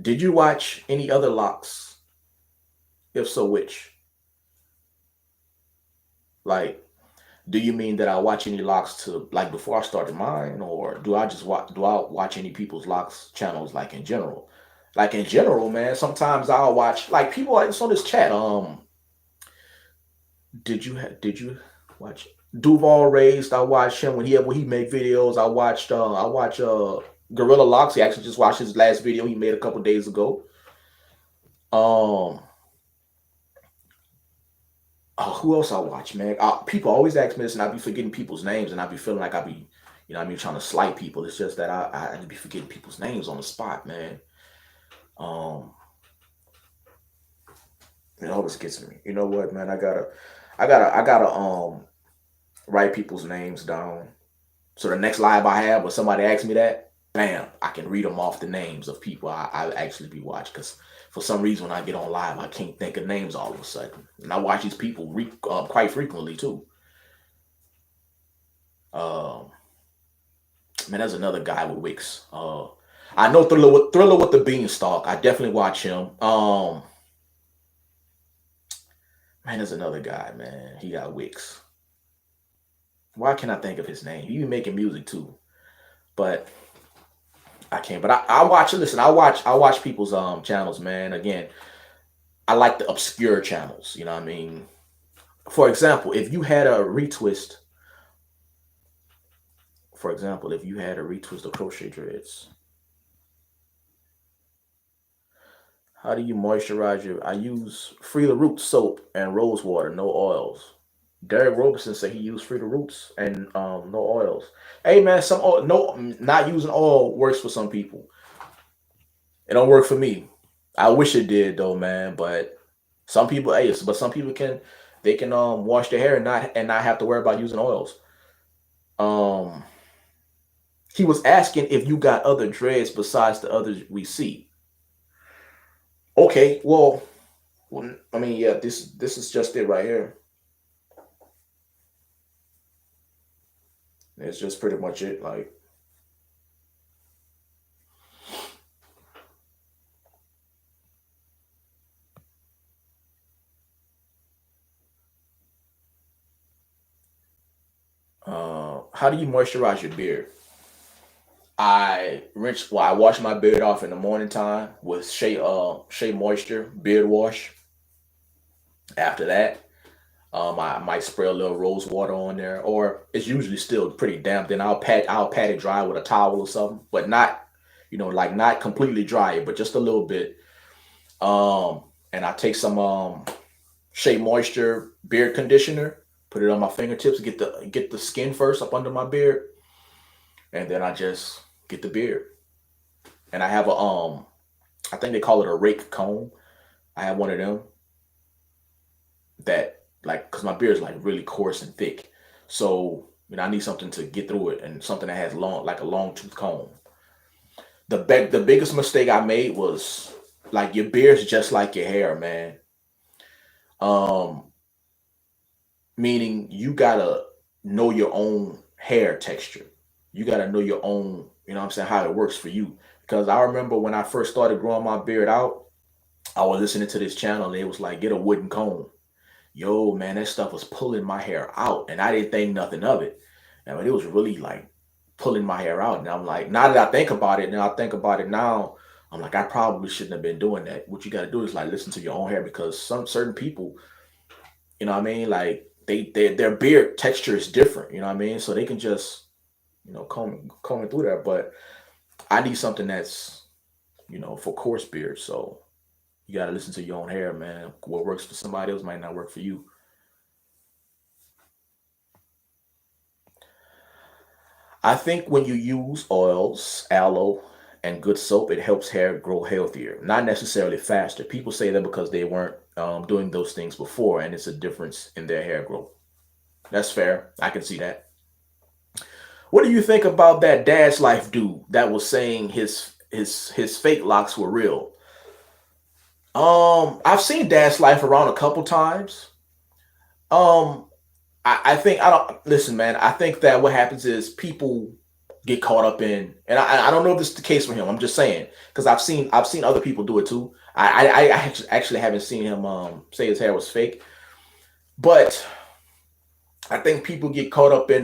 Did you watch any other locks? If so, which? Like, do you mean that I watch any locks to like before I started mine, or do I watch any people's locks channels like in general? Like in general, man. Sometimes I'll watch like people like this on this chat. Did you watch Duval Raised? I watched him when he made videos. I watch Gorilla Locks. He actually just watched his last video he made a couple days ago. Um who else I watch, man? People always ask me this, and I be forgetting people's names, and I be feeling like I be, you know, what I mean, trying to slight people. It's just that I be forgetting people's names on the spot, man. Um, it always gets me. You know what, man? I gotta write people's names down. So the next live I have, when somebody asks me that, bam, I can read them off the names of people I actually be watching. Because for some reason, when I get on live, I can't think of names all of a sudden. And I watch these people quite frequently too. Um, Man, there's another guy with Wix. I know Thriller with the Beanstalk. I definitely watch him. Man, there's another guy, man. He got Wix. Why can't I think of his name? He be making music too, but I can't. But I watch. Listen, I watch people's channels, man. Again, I like the obscure channels. You know what I mean? For example, if you had a retwist, if you had a retwist of crochet dreads, how do you moisturize your? I use Free the Root soap and rose water, no oils. Derek Roberson said he used Free the Roots and no oils. Hey man, some oil, no, not using oil works for some people. It don't work for me. I wish it did though, man. But some people, hey, but some people can they can wash their hair and not have to worry about using oils. Um, he was asking if you got other dreads besides the others we see. Okay, well, I mean, yeah, this is just it right here. It's just pretty much it. Like, how do you moisturize your beard? I wash my beard off in the morning time with Shea Moisture beard wash. After that, I might spray a little rose water on there, or it's usually still pretty damp. Then I'll pat it dry with a towel or something, but not, like not completely dry it, but just a little bit. And I take some Shea Moisture beard conditioner, put it on my fingertips, get the skin first up under my beard, and then I just get the beard. And I have I think they call it a rake comb. I have one of them that, like, cause my beard is like really coarse and thick, so I need something to get through it, and something that has like a long tooth comb. The biggest mistake I made was, like, your beard's just like your hair, man. Um, Meaning you gotta know your own hair texture. You gotta know your own, what I'm saying, how it works for you. Because I remember when I first started growing my beard out, I was listening to this channel and it was like, get a wooden comb. Yo, man, that stuff was pulling my hair out, and I didn't think nothing of it. I mean, it was really like pulling my hair out, and I'm like, now that I think about it, now, I'm like, I probably shouldn't have been doing that. What you got to do is like listen to your own hair, because some certain people, what I mean, like their beard texture is different. You know what I mean, so they can just combing through that. But I need something that's for coarse beard. So you got to listen to your own hair, man. What works for somebody else might not work for you. I think when you use oils, aloe, and good soap, it helps hair grow healthier, not necessarily faster. People say that because they weren't doing those things before, and it's a difference in their hair growth. That's fair. I can see that. What do you think about that Dad's Life dude that was saying his fake locks were real? I've seen Dad's Life around a couple times. Um, I think I don't listen, man. I think that what happens is people get caught up in, and I don't know if this is the case for him. I'm just saying because I've seen other people do it too. I actually haven't seen him say his hair was fake, but I think people get caught up in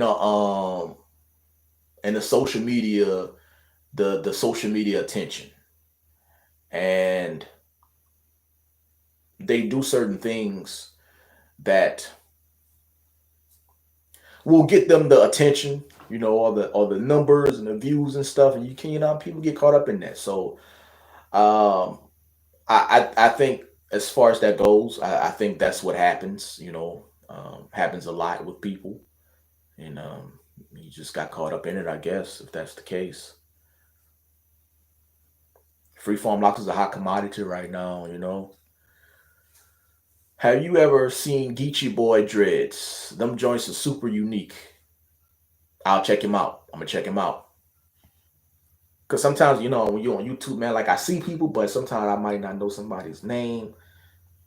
the social media, the social media attention, and they do certain things that will get them the attention, all the numbers and the views and stuff, and you can, people get caught up in that. So um, I think as far as that goes, I think that's what happens. Happens a lot with people, and you just got caught up in it, I guess, if that's the case. Freeform locks is a hot commodity right now. Have you ever seen Geechee Boy dreads? Them joints are super unique. I'll check him out. I'm gonna check him out. Cause sometimes, when you're on YouTube, man, like I see people, but sometimes I might not know somebody's name.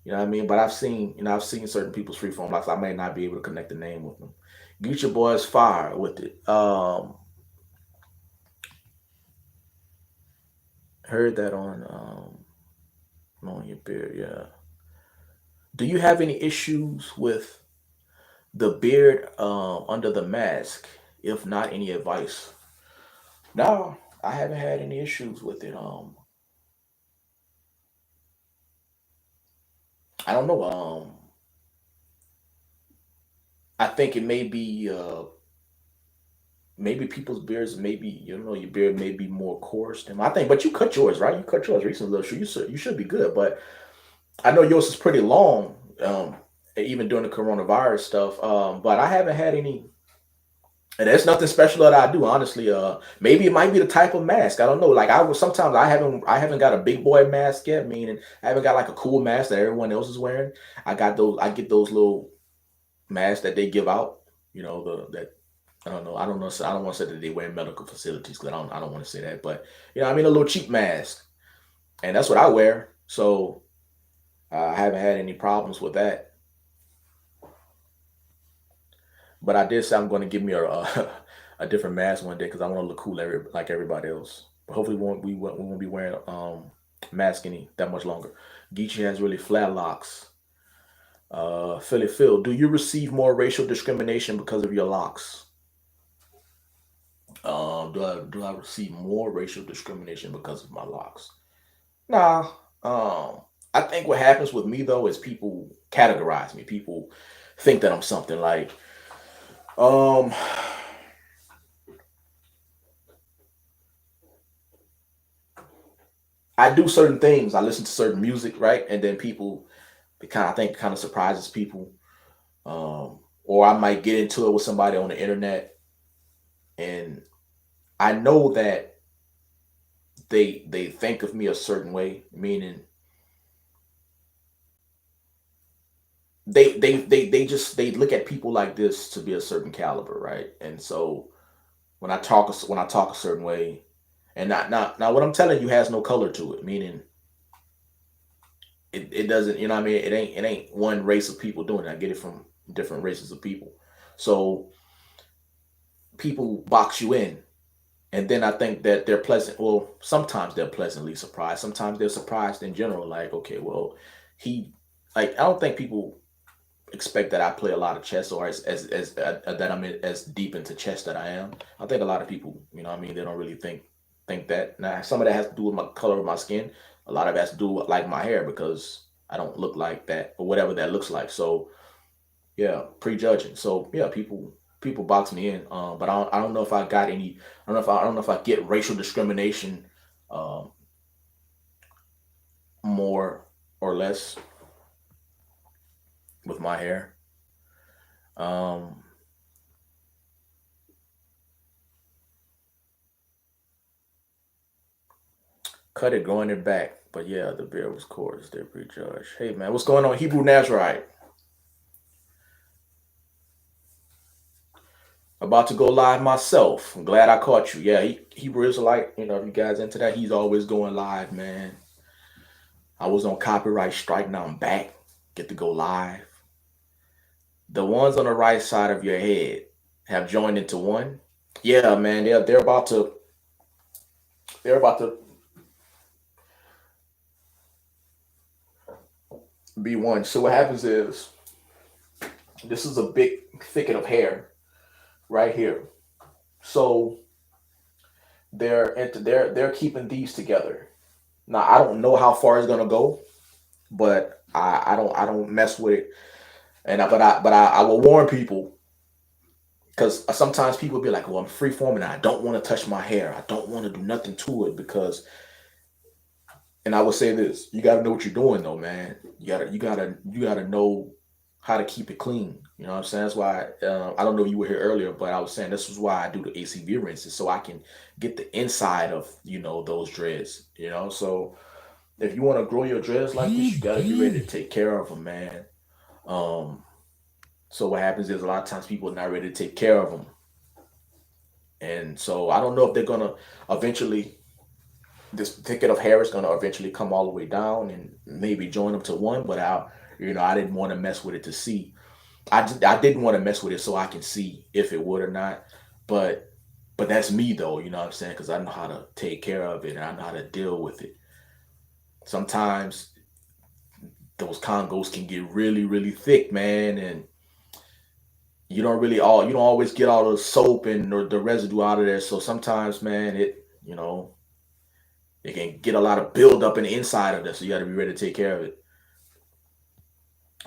You know what I mean? But I've seen certain people's freeform locks. I may not be able to connect the name with them. Get your boys fire with it. Heard that on your beard. Yeah. Do you have any issues with the beard under the mask? If not, any advice? No, I haven't had any issues with it. I don't know. I think it may be maybe people's beards, maybe your beard may be more coarse than I think. But you cut yours, right? You cut yours recently, so you should be good. But I know yours is pretty long, even during the coronavirus stuff. But I haven't had any. And there's nothing special that I do, honestly. Maybe it might be the type of mask. I don't know. Like, sometimes I haven't got a big boy mask yet, meaning I haven't got like a cool mask that everyone else is wearing. I get those little masks that they give out. The that I don't know. I don't know. I don't want to say that they wear in medical facilities, because I don't want to say that. But I mean, a little cheap mask, and that's what I wear. So I haven't had any problems with that. But I did say I'm going to give me a different mask one day because I want to look cool like everybody else. But hopefully, we won't be wearing mask any that much longer. Geechee has really flat locks. Philly Phil, do you receive more racial discrimination because of your locks? Do I receive more racial discrimination because of my locks? Nah. I think what happens with me though is people categorize me. People think that I'm something like um I do certain things. I listen to certain music, right? And then people, it kind of, I think, kind of surprises people. Or I might get into it with somebody on the internet, and I know that they think of me a certain way, meaning they just they look at people like this to be a certain caliber, right? And so when I talk a certain way, and not now what I'm telling you has no color to it, meaning it doesn't, you know what I mean? It ain't one race of people doing it. I get it from different races of people. So people box you in, and then I think that they're pleasant. Well, sometimes they're pleasantly surprised. Sometimes they're surprised in general. Like, okay, well, he, like, I don't think people expect that I play a lot of chess or as that I'm as deep into chess that I am. I think a lot of people, you know, what I mean, they don't really think that. Now, some of that has to do with my color of my skin. A lot of it has to do with like my hair because I don't look like that or whatever that looks like. So yeah, prejudging. So yeah, people box me in. But I don't know if I got any. I don't know if I get racial discrimination, um, more or less with my hair. Um, cut it, growing it back. But yeah, the beard was coarse. They prejudged. Hey man, what's going on? Hebrew Nazarite about to go live myself. I'm glad I caught you. Yeah, Hebrew Israelite. You know, if you guys into that, he's always going live, man. I was on copyright strike. Now I'm back. Get to go live. The ones on the right side of your head have joined into one. Yeah, man, they're about to be one. So what happens is this is a big thicket of hair right here. So they're keeping these together. Now I don't know how far it's gonna go, but I don't mess with it. But I will warn people because sometimes people be like, "Well, I'm free forming. I don't want to touch my hair. I don't want to do nothing to it because." And I would say this: you got to know what you're doing, though, man. You gotta know how to keep it clean. You know what I'm saying? That's why I don't know if you were here earlier, but I was saying this is why I do the ACV rinses so I can get the inside of those dreads. So if you want to grow your dreads like this, you got to be ready to take care of them, man. Um, so what happens is a lot of times people are not ready to take care of them, and so I don't know if they're gonna eventually this thicket of hair is gonna eventually come all the way down and maybe join them to one, but I didn't want to mess with it to see. I didn't want to mess with it so I can see if it would or not. But that's me though, you know what I'm saying? Because I know how to take care of it and I know how to deal with it. Sometimes those Congos can get really, really thick, man, and you don't always get all the soap and or the residue out of there. So sometimes, man, it can get a lot of build up in the inside of this. So you got to be ready to take care of it.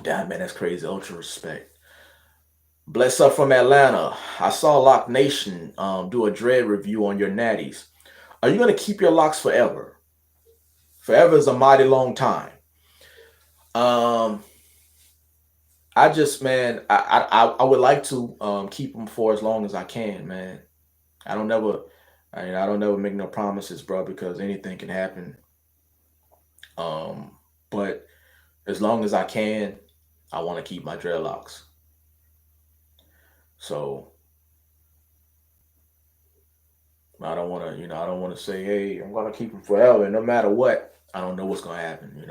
Damn, man, that's crazy. Ultra respect. Bless up from Atlanta. I saw Lock Nation do a dread review on your natties. Are you gonna keep your locks forever? Forever is a mighty long time. Um, I just, man, I would like to keep them for as long as I can, man. I don't never, I don't never make no promises, bro, because anything can happen. Um, but as long as I can, I want to keep my dreadlocks. So I don't want to, I don't want to say, hey, I'm gonna keep them forever, no matter what. I don't know what's gonna happen.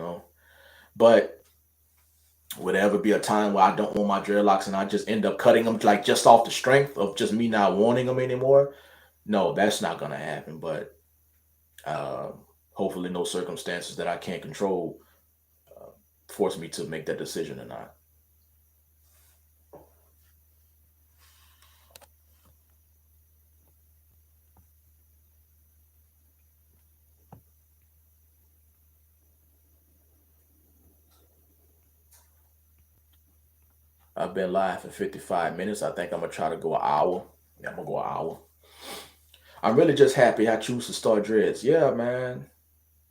But Would there ever be a time where I don't want my dreadlocks and I just end up cutting them like just off the strength of just me not wanting them anymore? No, that's not gonna happen. But uh, hopefully, no circumstances that I can't control uh, force me to make that decision or not. I've been live for 55 minutes. I think I'm gonna try to go an hour. Yeah, I'm gonna go an hour. I'm really just happy I choose to start dreads. Yeah, man.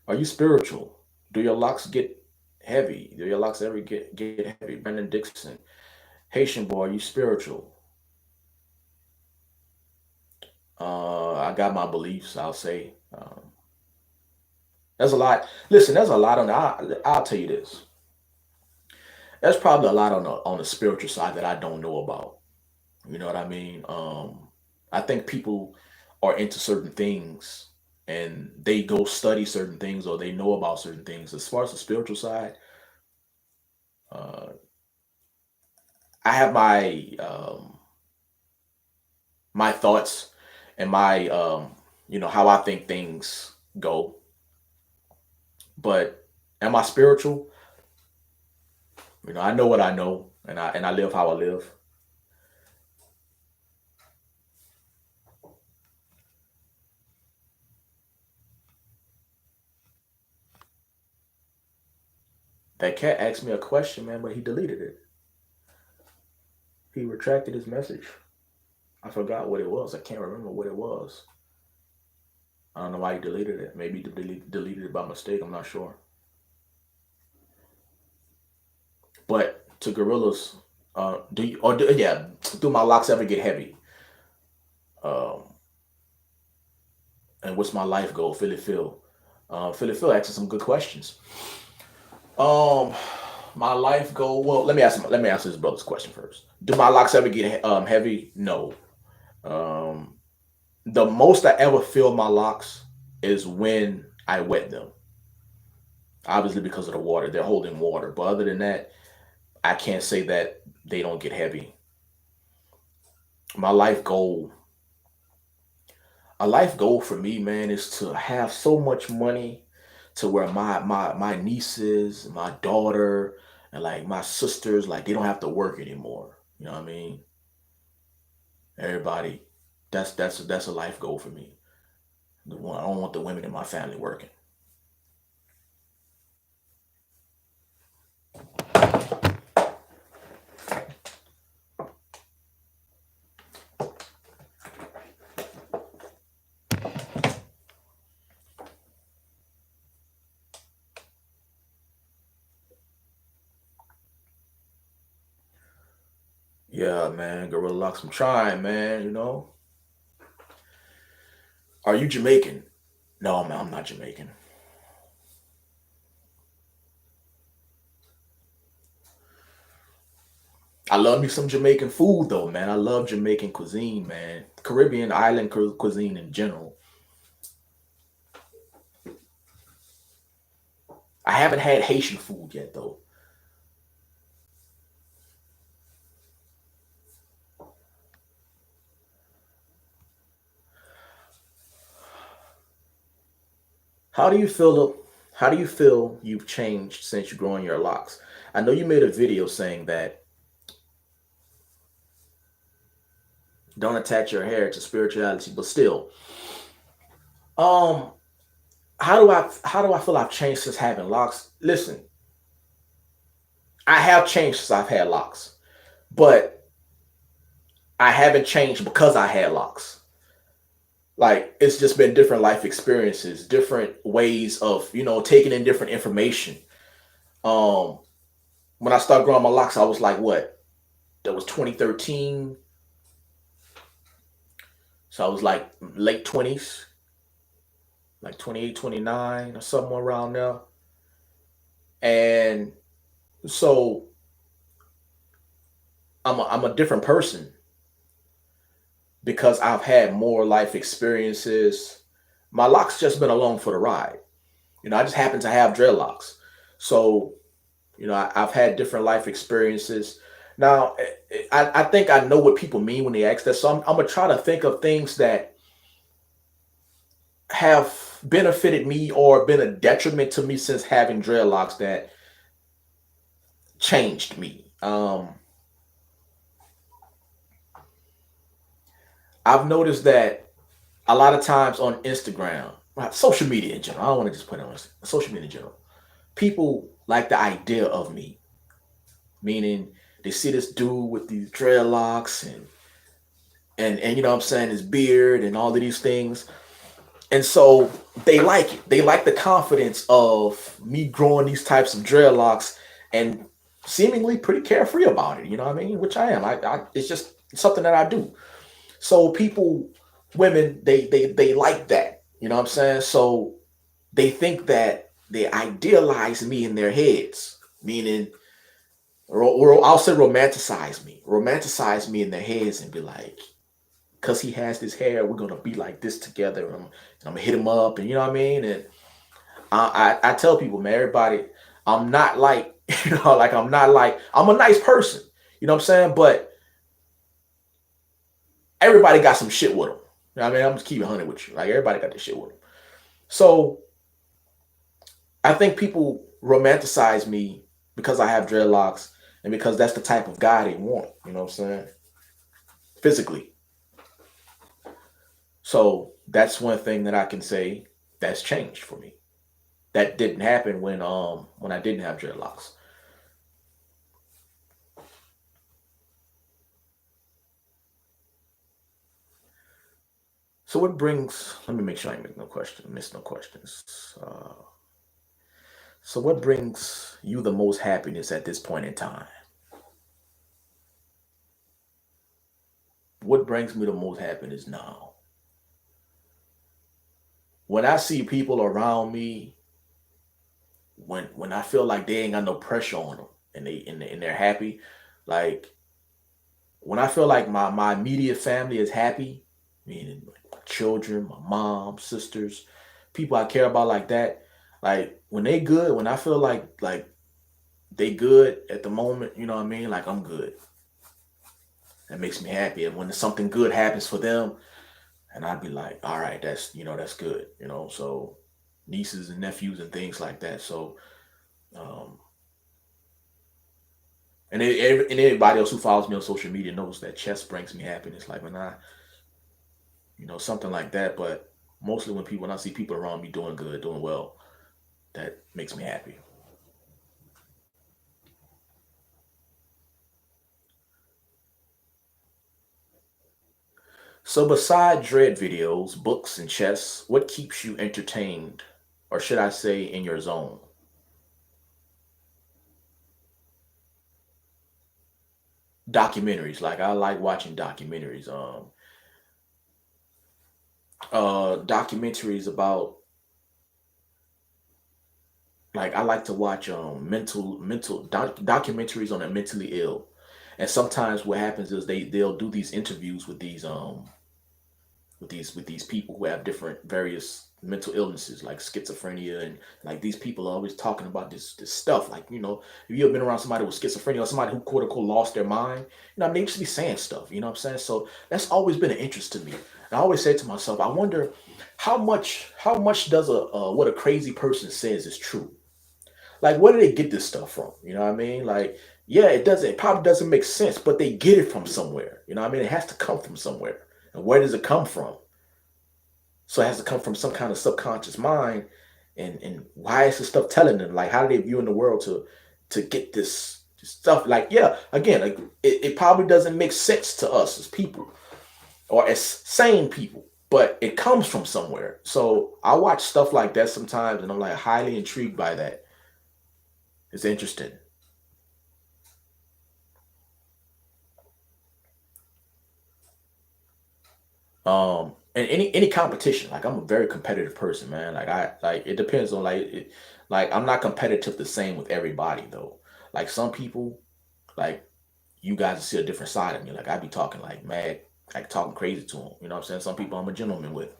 Are you spiritual? Do your locks get heavy? Do your locks ever get heavy? Brendan Dixon, Haitian boy, are you spiritual? I got my beliefs. I'll say there's a lot. Listen, there's a lot on. I'll tell you this. There's probably a lot on the spiritual side that I don't know about. You know what I mean? I think people are into certain things and they go study certain things or they know about certain things. As far as the spiritual side, uh, I have my thoughts and my how I think things go. But am I spiritual? I know what I know, and I live how I live. That cat asked me a question, man, but he deleted it. He retracted his message. I forgot what it was. I can't remember what it was. I don't know why he deleted it. Maybe he deleted it by mistake. I'm not sure. But to gorillas, do you or do, yeah? Do my locks ever get heavy? Um, and what's my life goal? Philly Phil. Philly Phil asking some good questions. Um, my life goal. Well, let me answer his brother's question first. Do my locks ever get heavy? No. Um, the most I ever feel my locks is when I wet them. Obviously, because of the water, they're holding water. But other than that, I can't say that they don't get heavy. My life goal, a life goal for me, man, is to have so much money to where my nieces, my daughter, and like my sisters, like they don't have to work anymore. You know what I mean? Everybody, that's a life goal for me. I don't want the women in my family working. Yeah, man, Gorilla Locks, I'm trying, man. Are you Jamaican? No, man, I'm not Jamaican. I love me some Jamaican food though, man. I love Jamaican cuisine, man. Caribbean island cuisine in general. I haven't had Haitian food yet though. How do you feel? How do you feel you've changed since you growing your locks? I know you made a video saying that don't attach your hair to spirituality, but still, um, how do I feel I've changed since having locks? Listen, I have changed since I've had locks, but I haven't changed because I had locks. Like it's just been different life experiences, different ways of taking in different information. Um, when I started growing my locks, I was like, what? That was 2013, so I was like late 20s, like 28, 29, or somewhere around there. And so I'm a different person because I've had more life experiences. My locks just been along for the ride. I just happen to have dreadlocks. So I've had different life experiences. Now, I think I know what people mean when they ask that. So I'm gonna try to think of things that have benefited me or been a detriment to me since having dreadlocks that changed me. I've noticed that a lot of times on Instagram, social media in general, I don't want to just put it on social media in general, people like the idea of me, meaning they see this dude with these dreadlocks and you know what I'm saying, his beard and all of these things. And so they like it. They like the confidence of me growing these types of dreadlocks and seemingly pretty carefree about it. You know what I mean? Which I am. It's just something that I do. So people, women, they like that. You know what I'm saying? So they think that they idealize me in their heads, meaning, or I'll say romanticize me in their heads and be like, because he has this hair, we're gonna be like this together. I'm gonna hit him up, and you know what I mean. And I tell people, man, everybody, I'm not like like I'm a nice person. You know what I'm saying? But everybody got some shit with them. You know what I mean? I'm just keeping 100 with you. Like everybody got this shit with them. So I think people romanticize me because I have dreadlocks and because that's the type of guy they want. You know what I'm saying? Physically. So that's one thing that I can say that's changed for me. That didn't happen when I didn't have dreadlocks. So what brings? Let me make sure I make no question, miss no questions. So what brings you the most happiness at this point in time? What brings me the most happiness now? When I see people around me, when I feel like they ain't got no pressure on them and they're happy, like when I feel like my immediate family is happy, meaning like my children, my mom, sisters, people I care about like that, like when they good, when I feel like they good at the moment, you know what I mean? Like I'm good. That makes me happy. And when something good happens for them, and I'd be like, all right, that's good, So nieces and nephews and things like that. So um, and anybody else who follows me on social media knows that chess brings me happiness. Like when I something like that. But mostly when I see people around me doing good, doing well, that makes me happy. So beside dread videos, books, and chess, what keeps you entertained, or should I say, in your zone? Documentaries. Like I like watching documentaries. Documentaries about, like, I like to watch documentaries on the mentally ill. And sometimes what happens is they'll do these interviews with these people who have different various mental illnesses like schizophrenia, and like these people are always talking about this stuff. Like, if you've been around somebody with schizophrenia or somebody who quote unquote lost their mind, I mean, they used to be saying stuff, you know what I'm saying? So that's always been an interest to me. And I always say to myself, I wonder how much does a what a crazy person says is true. Like, where do they get this stuff from? You know what I mean? Like, yeah, it probably doesn't make sense, but they get it from somewhere. You know what I mean? It has to come from somewhere. And where does it come from? So it has to come from some kind of subconscious mind. And why is this stuff telling them? Like, how do they view in the world to get this stuff? Like, yeah, again, like it probably doesn't make sense to us as people or as sane people, but it comes from somewhere. So I watch stuff like that sometimes, and I'm like highly intrigued by that. It's interesting. And any competition, like I'm a very competitive person, man. Like it depends on like I'm not competitive the same with everybody though. Like some people, like you guys see a different side of me. Like I be talking like mad, like talking crazy to them. You know what I'm saying? Some people I'm a gentleman with.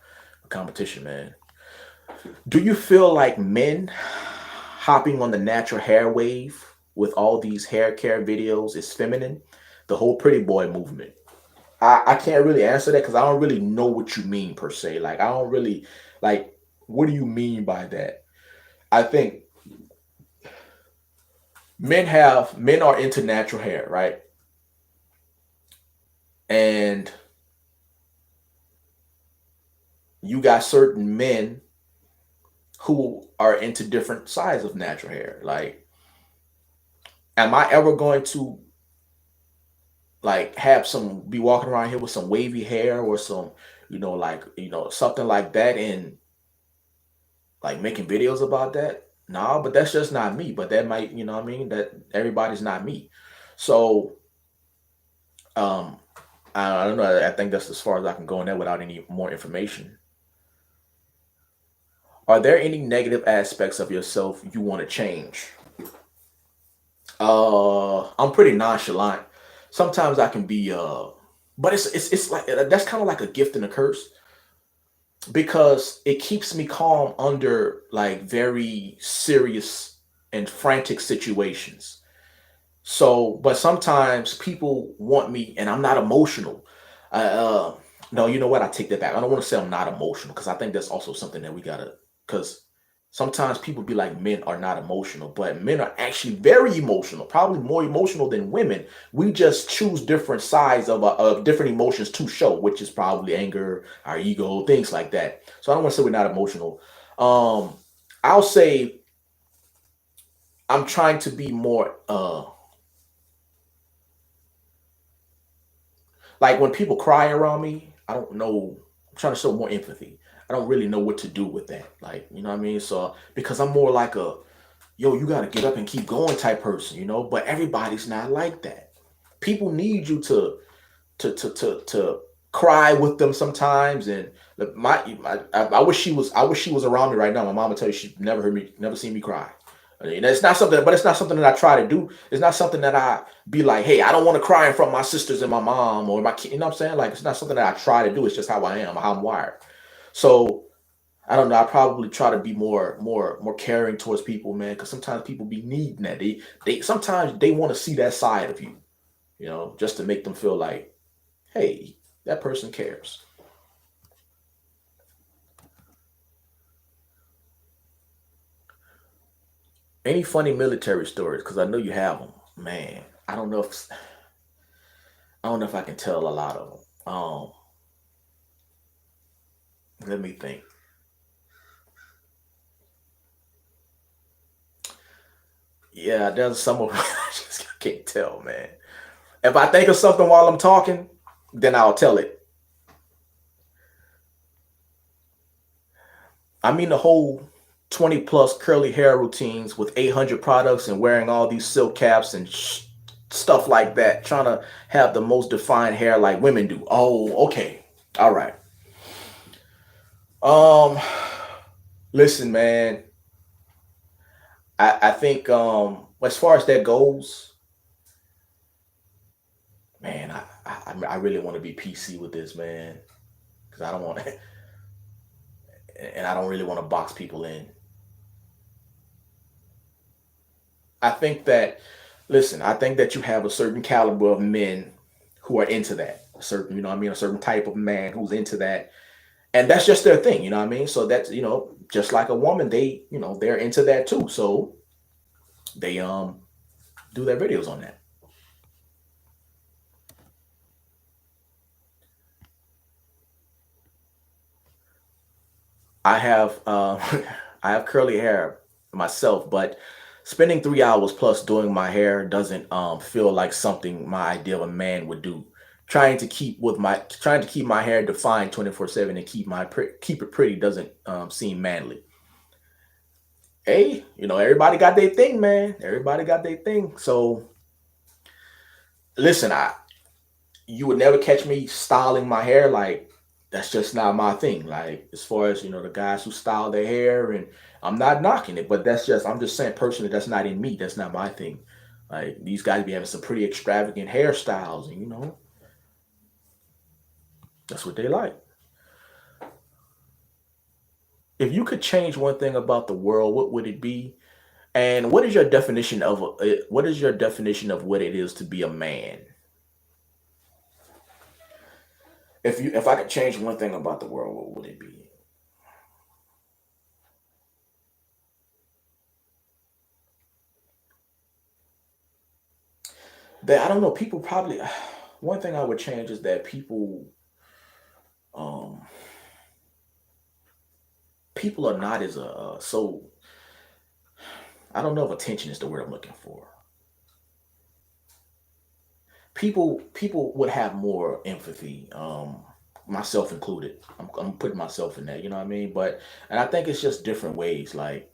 A competition, man. Do you feel like men hopping on the natural hair wave? with all these hair care videos is feminine, the whole pretty boy movement. I can't really answer that because I don't really know what you mean per se. Like I don't really like what do you mean by that? I think men are into natural hair, right? And you got certain men who are into different sides of natural hair. Like, am I ever going to like have some be walking around here with some wavy hair or some, something like that and like making videos about that? No, but that's just not me. But that might, you know what I mean? That everybody's not me. So um I don't know. I think that's as far as I can go in there without any more information. Are there any negative aspects of yourself you want to change? I'm pretty nonchalant. Sometimes I can be but it's like that's kind of like a gift and a curse because it keeps me calm under like very serious and frantic situations. So, but sometimes people want me and I'm not emotional. Uh, no, you know what? I take that back. I don't want to say I'm not emotional because I think that's also something that we gotta, because sometimes people be like men are not emotional, but men are actually very emotional, probably more emotional than women. We just choose different sides of different emotions to show, which is probably anger, our ego, things like that. So I don't want to say we're not emotional. Um, I'll say I'm trying to be more like when people cry around me, I don't know. I'm trying to show more empathy. I don't really know what to do with that. Like, you know what I mean? So because I'm more like a yo, you gotta get up and keep going type person, but everybody's not like that. People need you to cry with them sometimes. And I wish she was around me right now. My mom would tell you she never heard me, never seen me cry. I mean, it's not something, but it's not something that I try to do. It's not something that I be like, hey, I don't want to cry in front of my sisters and my mom or my kid. You know what I'm saying? Like, it's not something that I try to do. It's just how I am, how I'm wired. So I don't know. I probably try to be more caring towards people, man. Because sometimes people be needing that. They sometimes they want to see that side of you, just to make them feel like, hey, that person cares. Any funny military stories? Because I know you have them, man. I don't know if I don't know if I can tell a lot of them. Let me think. Yeah, there's some of them I just can't tell, man. If I think of something while I'm talking, then I'll tell it. I mean the whole 20 plus curly hair routines with 800 products and wearing all these silk caps and stuff like that, trying to have the most defined hair like women do. Oh, okay. All right. Um, listen, man. I think as far as that goes, man, I really want to be PC with this, man, because I don't want to, and I don't really want to box people in. I think that, listen, I think that you have a certain caliber of men who are into that. A certain, you know what I mean, a certain type of man who's into that. And that's just their thing, you know what I mean? So that's, just like a woman, they're into that too. So they do their videos on that. I have I have curly hair myself, but spending 3 hours plus doing my hair doesn't feel like something my idea of a man would do. Trying to keep my hair defined 24/7 and keep it pretty doesn't seem manly. Hey, everybody got their thing, man. Everybody got their thing. So listen, I you would never catch me styling my hair. Like that's just not my thing. Like as far as the guys who style their hair, and I'm not knocking it, but I'm just saying personally that's not in me. That's not my thing. Like these guys be having some pretty extravagant hairstyles, and that's what they like. If you could change one thing about the world, what would it be? And what is your definition of what is your definition of what it is to be a man? If I could change one thing about the world, what would it be? That I don't know. People probably one thing I would change is that um people are not as so I don't know if attention is the word I'm looking for. People would have more empathy, myself included. I'm putting myself in that, you know what I mean? But and I think it's just different ways, like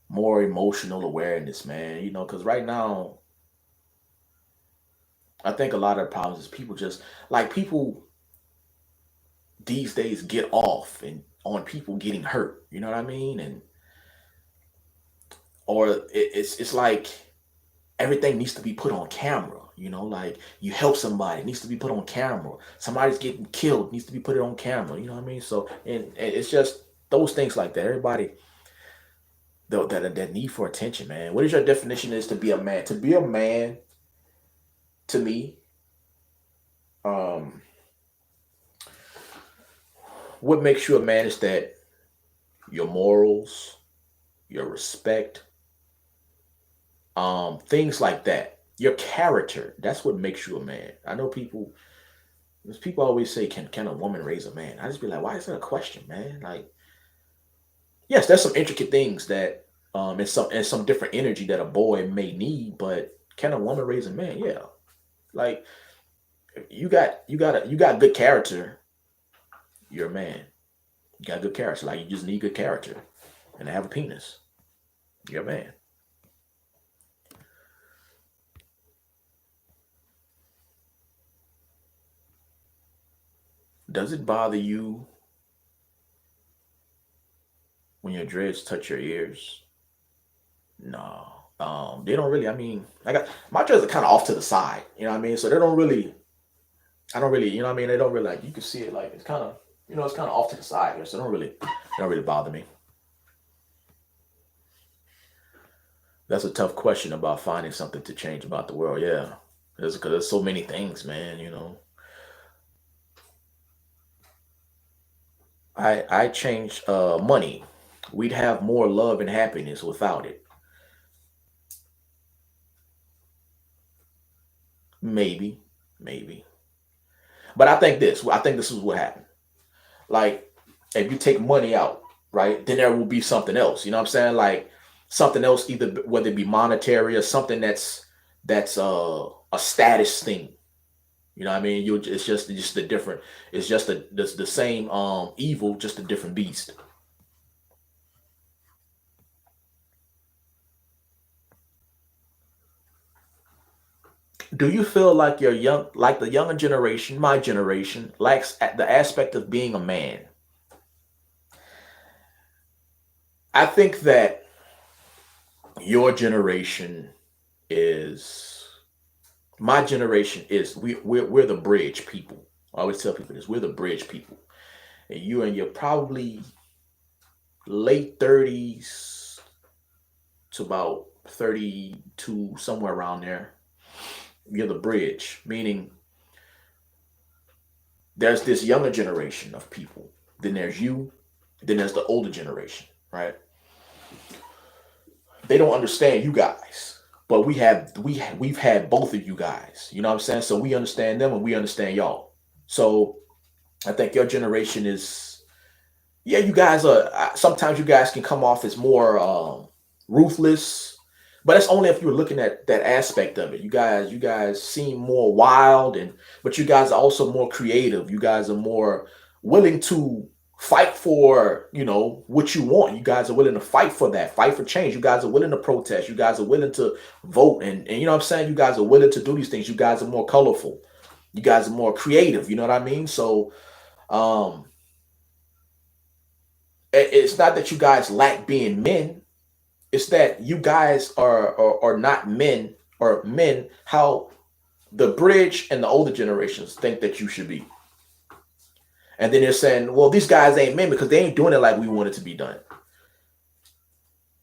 more emotional awareness, man. You know, because right now I think a lot of the problems is people just like people these days get off and on people getting hurt. You know what I mean? And or it's like everything needs to be put on camera. You know, like you help somebody, it needs to be put on camera. Somebody's getting killed, it needs to be put on camera. You know what I mean? So, and it's just those things like that. Everybody, that need for attention, man. What is your definition is to be a man? To be a man, to me, um, what makes you a man is that your morals, your respect, things like that. Your character, that's what makes you a man. I know people because people always say, can a woman raise a man? I just be like, why is that a question, man? Like, yes, there's some intricate things that and some different energy that a boy may need, but can a woman raise a man? Yeah. Like you got good character, you're a man. You got good character. Like you just need good character and to have a penis. You're a man. Does it bother you when your dreads touch your ears? No. They don't really. I mean, I got my dreads are kind of off to the side. You know what I mean? So they don't really. I don't really. You know what I mean? They don't really like. You can see it like it's kind of. You know, it's kind of off to the side here. So they don't really bother me. That's a tough question about finding something to change about the world. Yeah, because there's so many things, man. You know, I changed money. We'd have more love and happiness without it. Maybe, maybe. But I think this. I think this is what happened. Like, if you take money out, right, then there will be something else. You know what I'm saying? Like something else, either whether it be monetary or something that's a status thing. You know what I mean? You it's just a different. It's just the same evil, just a different beast. Do you feel like like the younger generation, my generation, lacks the aspect of being a man? I think that your generation is my generation is we're the bridge people. I always tell people this: we're the bridge people, and you and your probably late 30s to about 32, somewhere around there. You're the bridge, meaning there's this younger generation of people, then there's you, then there's the older generation, right? They don't understand you guys, but we've had both of you guys. You know what I'm saying? So we understand them and we understand y'all. So I think your generation is yeah. You guys are sometimes you guys can come off as more ruthless, but that's only if you're looking at that aspect of it. You guys seem more wild and but you guys are also more creative. You guys are more willing to fight for what you want. You guys are willing to fight for that, fight for change. You guys are willing to protest. You guys are willing to vote, and you know what I'm saying. You guys are willing to do these things. You guys are more colorful. You guys are more creative. You know what I mean? So um, it's not that you guys lack being men. It's that you guys are not men or men how the bridge and the older generations think that you should be. And then they're saying, well, these guys ain't men because they ain't doing it like we want it to be done.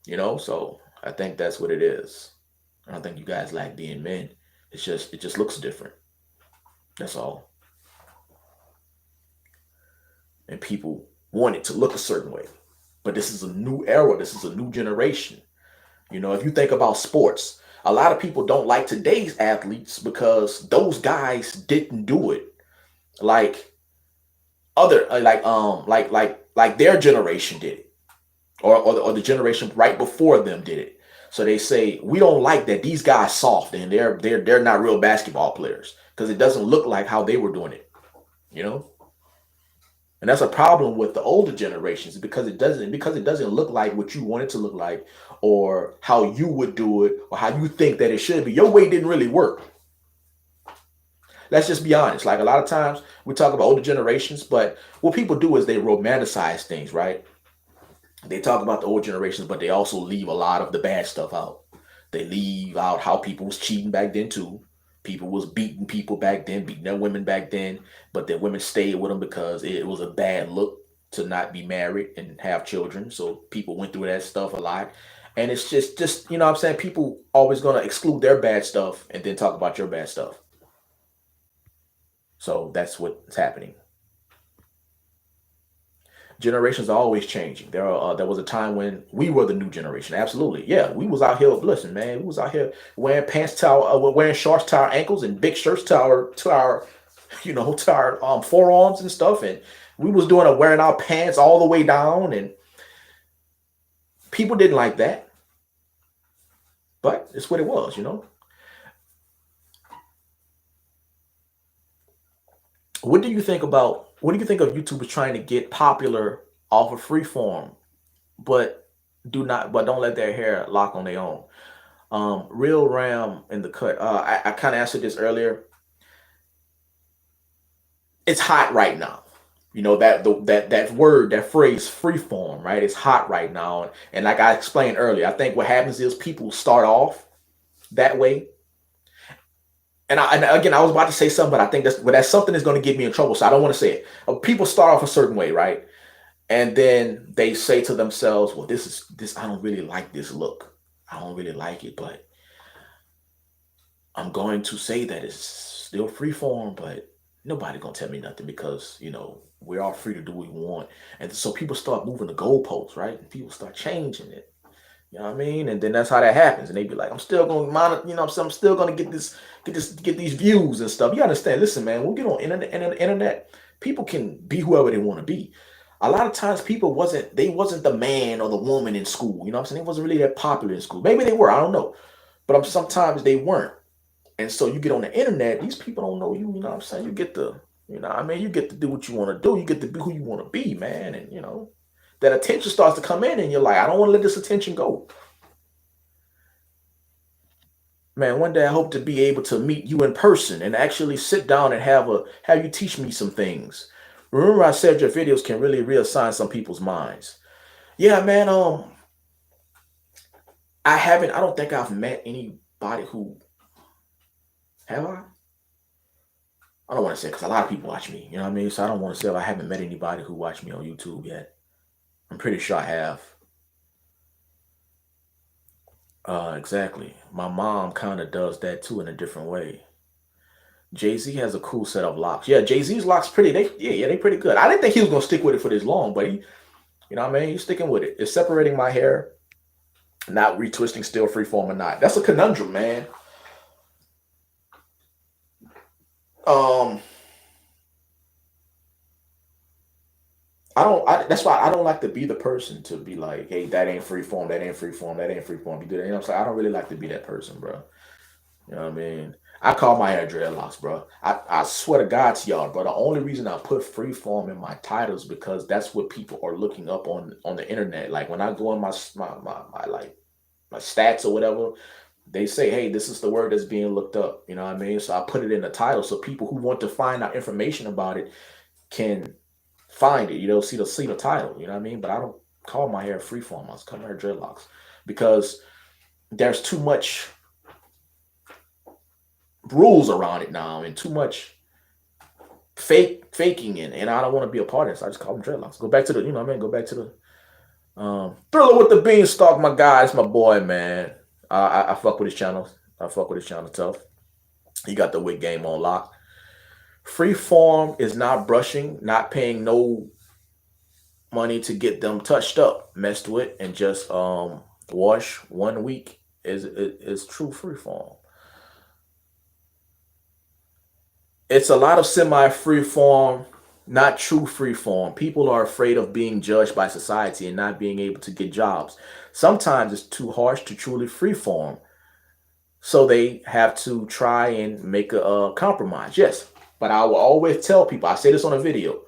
So I think that's what it is. I don't think you guys like being men. It just looks different. That's all. And people want it to look a certain way. But this is a new era. This is a new generation. You know, if you think about sports, a lot of people don't like today's athletes because those guys didn't do it like other like their generation did it, or the generation right before them did it. So they say we don't like that these guys soft and they're not real basketball players because it doesn't look like how they were doing it. You know, and that's a problem with the older generations because it doesn't look like what you want it to look like or how you would do it or how you think that it should be. Your way didn't really work. Let's just be honest. Like a lot of times we talk about older generations, but what people do is they romanticize things, right? They talk about the old generations, but they also leave a lot of the bad stuff out. They leave out how people was cheating back then too. People was beating people back then, beating their women back then, but their women stayed with them because it was a bad look to not be married and have children. So people went through that stuff a lot. And it's just you know what I'm saying? People always gonna exclude their bad stuff and then talk about your bad stuff. So that's what's happening. Generations are always changing. There was a time when we were the new generation. Absolutely, yeah. We was out here. Listen, man, we was out here wearing pants to our, wearing shorts to our ankles and big shirts to our, you know, to our forearms and stuff. And we was doing wearing our pants all the way down, and people didn't like that, but it's what it was, you know. What do you think of YouTubers trying to get popular off of freeform, but don't let their hair lock on their own? Real Ram in the cut. I kind of answered this earlier. It's hot right now. You know that word, that phrase, freeform, right? It's hot right now, and like I explained earlier, I think what happens is people start off that way. And again, I was about to say something, but I think that's something that's going to get me in trouble, so I don't want to say it. People start off a certain way, right? And then they say to themselves, "Well, this. I don't really like this look. I don't really like it, but I'm going to say that it's still free form, but nobody gonna tell me nothing because we're all free to do what we want." And so people start moving the goalposts, right? And people start changing it. You know what I mean? And then that's how that happens. And they be like, "I'm still gonna monitor. I'm still gonna get these views and stuff." You understand? Listen, man. When we get on internet, people can be whoever they want to be. A lot of times, they wasn't the man or the woman in school. You know what I'm saying? They wasn't really that popular in school. Maybe they were. I don't know. But sometimes they weren't. And so you get on the internet, these people don't know you, you know what I'm saying? You get to, you get to do what you want to do. You get to be who you want to be, man. And, that attention starts to come in and you're like, I don't want to let this attention go. Man, one day I hope to be able to meet you in person and actually sit down and have you teach me some things. Remember I said your videos can really reassign some people's minds. Yeah, man, I don't think I've met anybody who, have I? I don't want to say because a lot of people watch me. You know what I mean? So I don't want to say if I haven't met anybody who watched me on YouTube yet. I'm pretty sure I have. Exactly. My mom kind of does that too in a different way. Jay Z has a cool set of locks. Yeah, Jay Z's locks pretty. They pretty good. I didn't think he was gonna stick with it for this long, but you know what I mean? He's sticking with it. It's separating my hair, not retwisting, still freeform or not. That's a conundrum, man. Um, that's why I don't like to be the person to be like, hey, that ain't free form, that ain't free form, that ain't free form. You do that, you know what I'm saying? I don't really like to be that person, bro. You know what I mean? I call my hair dreadlocks, bro. I swear to God to y'all, bro. The only reason I put free form in my titles because that's what people are looking up on the internet. Like when I go on my like my stats or whatever, they say, hey, this is the word that's being looked up. You know what I mean? So I put it in the title so people who want to find out information about it can find it. See the title. You know what I mean? But I don't call my hair freeform. I call my hair dreadlocks because there's too much rules around it now and too much faking it, and I don't want to be a part of it. So I just call them dreadlocks. Go back to the, you know what I mean? Go back to Thriller with the Beanstalk, my guy. It's my boy, man. I fuck with his channel. I fuck with his channel tough. He got the wig game on lock. Free form is not brushing, not paying no money to get them touched up, messed with, and just wash 1 week is true free form. It's a lot of semi free form, not true free form. People are afraid of being judged by society and not being able to get jobs. Sometimes it's too harsh to truly free form. So they have to try and make a compromise. Yes. But I will always tell people, I say this on a video,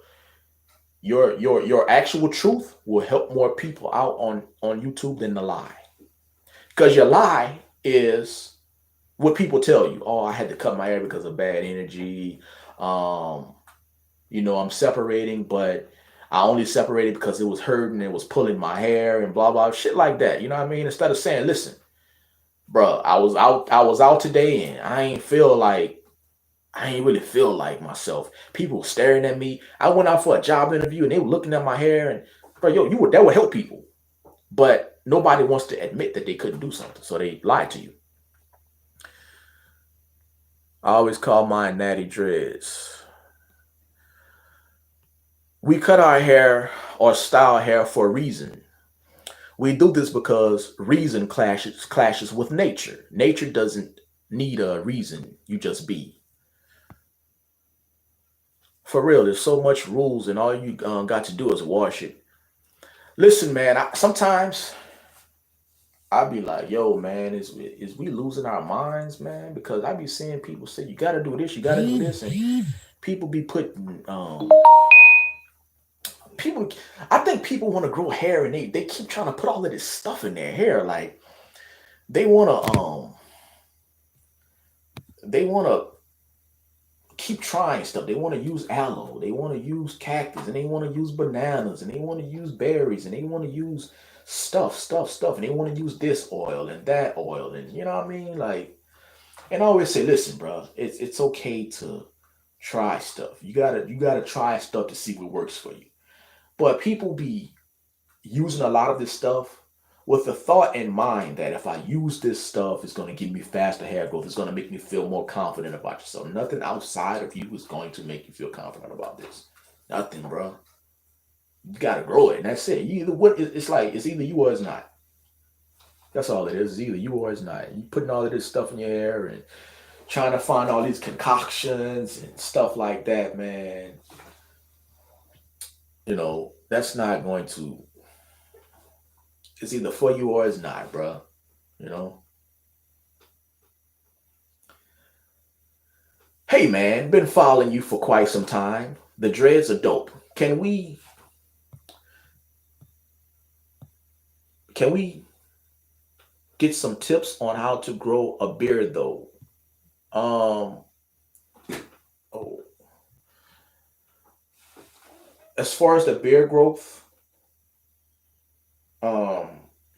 your actual truth will help more people out on YouTube than the lie. Because your lie is what people tell you. Oh, I had to cut my hair because of bad energy. Um, I'm separating, but I only separated because it was hurting, it was pulling my hair and blah blah shit like that. You know what I mean? Instead of saying, listen, bro, I was out today and I ain't really feel like myself. People were staring at me. I went out for a job interview and they were looking at my hair and bro, that would help people. But nobody wants to admit that they couldn't do something. So they lied to you. I always call mine Natty Dreads. We cut our hair or style hair for a reason. We do this because reason clashes with nature. Nature doesn't need a reason. You just be. For real, there's so much rules, and all you got to do is wash it. Listen, man. Sometimes I be like, yo, man, is we losing our minds, man? Because I be seeing people say you got to do this, you got to do this, and people be putting people. I think people want to grow hair, and they keep trying to put all of this stuff in their hair, like they wanna keep trying stuff. They want to use aloe, they want to use cactus, and they want to use bananas, and they want to use berries, and they want to use stuff, and they want to use this oil and that oil, and you know what I mean? Like, and I always say, listen, bro, it's okay to try stuff. You gotta try stuff to see what works for you. But people be using a lot of this stuff with the thought in mind that if I use this stuff, it's going to give me faster hair growth. It's going to make me feel more confident about yourself. Nothing outside of you is going to make you feel confident about this. Nothing, bro. You got to grow it. And that's it. You either what it's like it's either you or it's not. That's all it is. It's either you or it's not. You putting all of this stuff in your hair and trying to find all these concoctions and stuff like that, man. That's not going to. It's either for you or it's not, bro. You know. Hey, man, been following you for quite some time. The dreads are dope. Can we get some tips on how to grow a beard though? Um. Oh, as far as the beard growth, um,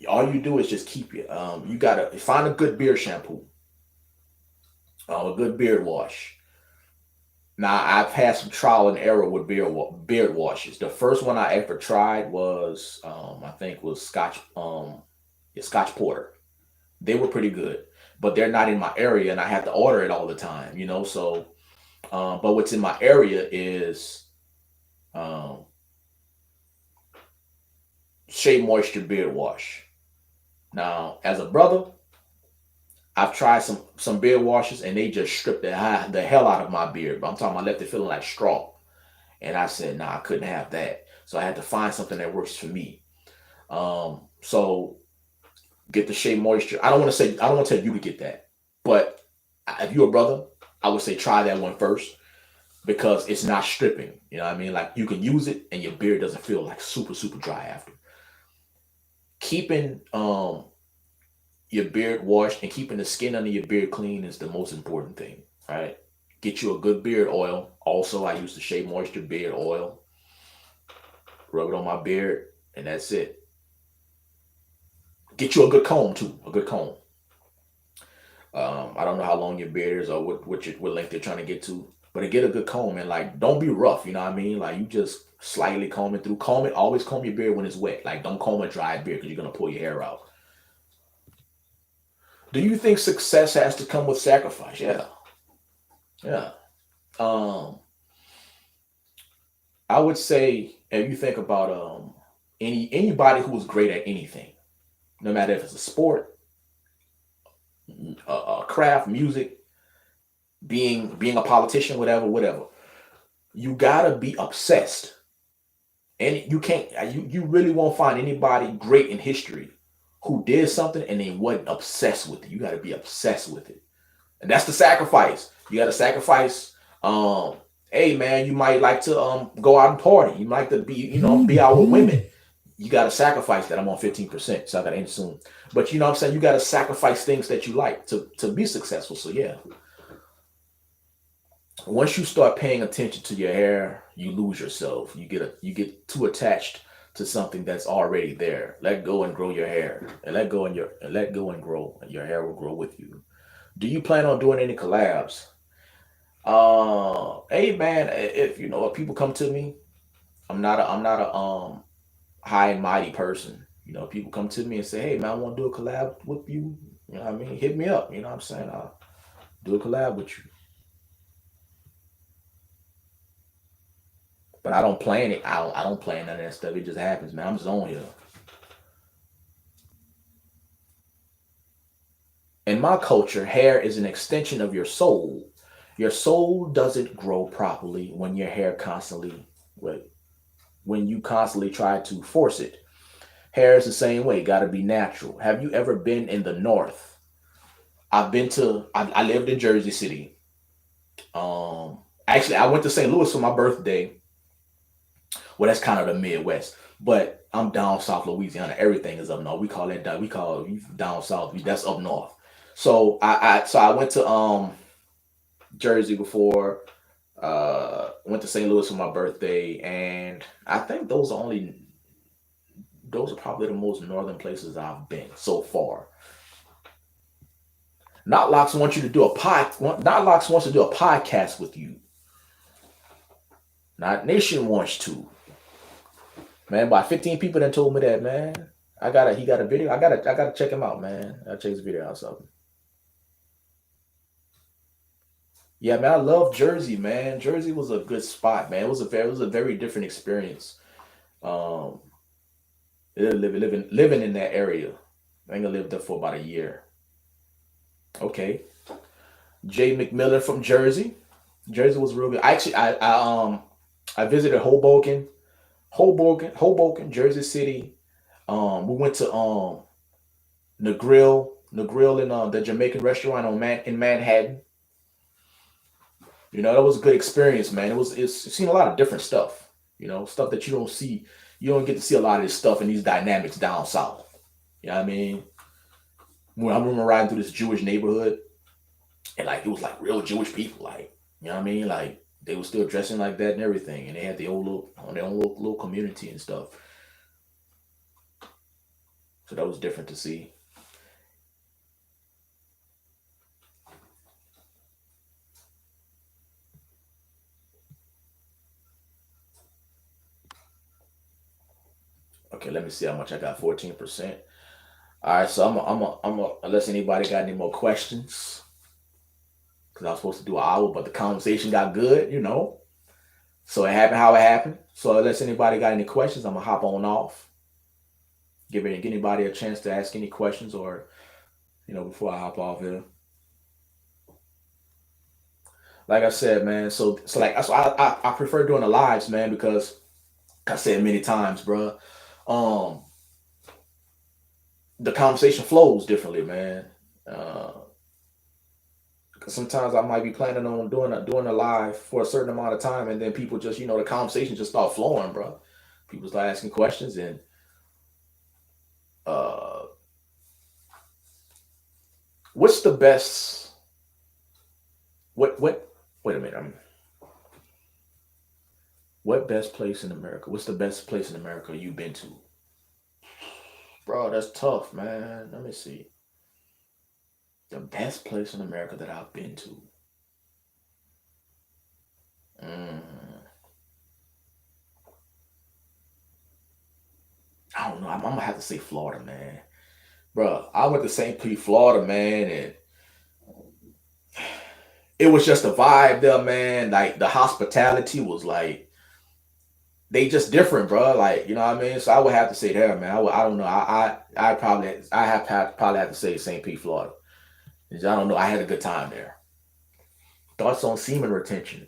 all you do is just keep it. You gotta find a good beard shampoo, a good beard wash. Now I've had some trial and error with beard washes. The first one I ever tried was I think was yeah, Scotch Porter. They were pretty good, but they're not in my area, and I have to order it all the time. So but what's in my area is um, Shea Moisture beard wash. Now, as a brother, I've tried some beard washes, and they just stripped the hell out of my beard. But I'm talking, I left it feeling like straw. And I said, nah, I couldn't have that. So I had to find something that works for me. So get the Shea Moisture. I don't want to tell you to get that. But if you're a brother, I would say try that one first because it's not stripping. You know what I mean? Like you can use it and your beard doesn't feel like super, super dry after. Keeping your beard washed and keeping the skin under your beard clean is the most important thing. All right. Get you a good beard oil. Also, I use the Shea Moisture beard oil. Rub it on my beard, and that's it. Get you a good comb too. A good comb. I don't know how long your beard is or what length you're trying to get to. But to get a good comb and like don't be rough, you know what I mean? Like you just slightly comb it through. Comb it, always comb your beard when it's wet. Like don't comb a dry beard because you're gonna pull your hair out. Do you think success has to come with sacrifice? Yeah. Yeah. Um, I would say if you think about anybody who was great at anything, no matter if it's a sport, a craft, music, being a politician, whatever, whatever, you gotta be obsessed. And you can't you really won't find anybody great in history who did something and they wasn't obsessed with it. You gotta be obsessed with it. And that's the sacrifice. You gotta sacrifice. Um, hey man, you might like to go out and party. You might like to be, be out with women. You gotta sacrifice that. I'm on 15%, so I gotta end soon. But you know what I'm saying? You gotta sacrifice things that you like to be successful. So yeah. Once you start paying attention to your hair, you lose yourself. You get too attached to something that's already there. Let go and grow your hair. And let go and grow. And your hair will grow with you. Do you plan on doing any collabs? Hey man, if if people come to me, I'm not a high and mighty person. People come to me and say, hey man, I want to do a collab with you. You know what I mean? Hit me up. You know what I'm saying? I'll do a collab with you. But I don't plan it. I don't plan none of that stuff. It just happens, man. I'm just on here. In my culture, hair is an extension of your soul. Your soul doesn't grow properly when your hair constantly, when you constantly try to force it. Hair is the same way. Got to be natural. Have you ever been in the north? I lived in Jersey City. Actually, I went to St. Louis for my birthday. Well, that's kind of the Midwest, but I'm down south Louisiana. Everything is up north. We call down south. That's up north. So I went to Jersey before. Went to St. Louis for my birthday, and I think those are probably the most northern places I've been so far. Knotlocks wants you to do a Knotlocks wants to do a podcast with you. Not Nation wants to. Man, by 15 people that told me that, man. He got a video. I gotta check him out, man. I'll check his video out something. Yeah, man, I love Jersey, man. Jersey was a good spot, man. It was a very different experience. Um, living in that area. I think I lived there for about a year. Okay. Jay McMillan from Jersey. Jersey was real good. Actually, I visited Hoboken, Jersey City. We went to Negril in the Jamaican restaurant in Manhattan. That was a good experience, man. It's seen a lot of different stuff. Stuff that you don't see. You don't get to see a lot of this stuff and these dynamics down south. You know what I mean? When I remember riding through this Jewish neighborhood, and like it was like real Jewish people, like what I mean, like they were still dressing like that and everything, and they had their own little community and stuff. So that was different to see. Okay, let me see how much I got. 14%. All right, so unless anybody got any more questions, because I was supposed to do an hour, but the conversation got good. So it happened how it happened. So unless anybody got any questions, I'm gonna hop on off. Give anybody a chance to ask any questions, or before I hop off here. Like I said, man. So I prefer doing the lives, man, because like I said many times, bro. Um, the conversation flows differently, man. Uh, 'Cause sometimes I might be planning on doing a live for a certain amount of time, and then people just the conversation just start flowing, bro. People start asking questions, and uh, what's the best? What? Wait a minute. What best place in America? What's the best place in America you've been to, bro? That's tough, man. Let me see. The best place in America that I've been to. Mm, I don't know. I'm gonna have to say Florida, man. Bro, I went to St. Pete, Florida, man, and it was just a vibe there, man. Like the hospitality was like they just different, bro. Like you know what I mean. So I would have to say there, man. I don't know. I probably probably have to say St. Pete, Florida. 'Cause I don't know. I had a good time there. Thoughts on semen retention?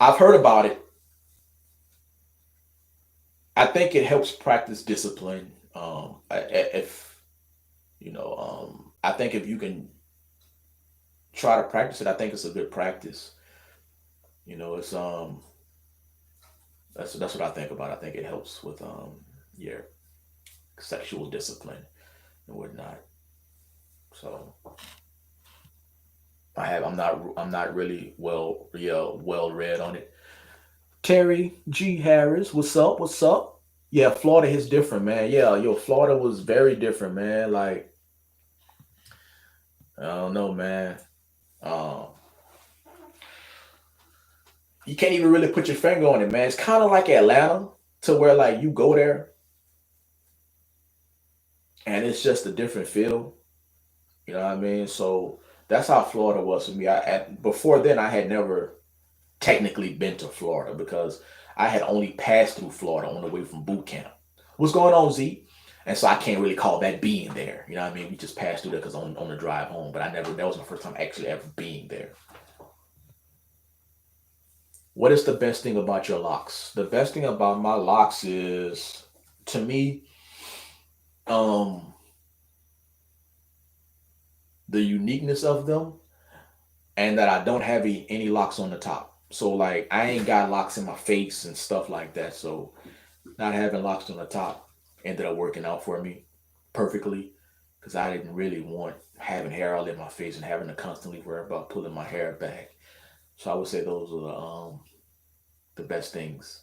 I've heard about it. I think it helps practice discipline. If I think if you can try to practice it, I think it's a good practice. It's that's what I think about. I think it helps with your sexual discipline and whatnot. So I'm not really well read on it. Terry G Harris, what's up? What's up? Yeah, Florida is different, man. Yeah, Florida was very different, man. Like I don't know, man. Um, you can't even really put your finger on it, man. It's kind of like Atlanta, to where like you go there and it's just a different feel. You know what I mean? So that's how Florida was for me. Before then, I had never technically been to Florida because I had only passed through Florida on the way from boot camp. What's going on, Z? And so I can't really call that being there. You know what I mean? We just passed through there because on the drive home, but that was my first time actually ever being there. What is the best thing about your locks? The best thing about my locks is, to me, um, the uniqueness of them and that I don't have any locks on the top. So like I ain't got locks in my face and stuff like that. So not having locks on the top ended up working out for me perfectly because I didn't really want having hair all in my face and having to constantly worry about pulling my hair back. So I would say those are the best things.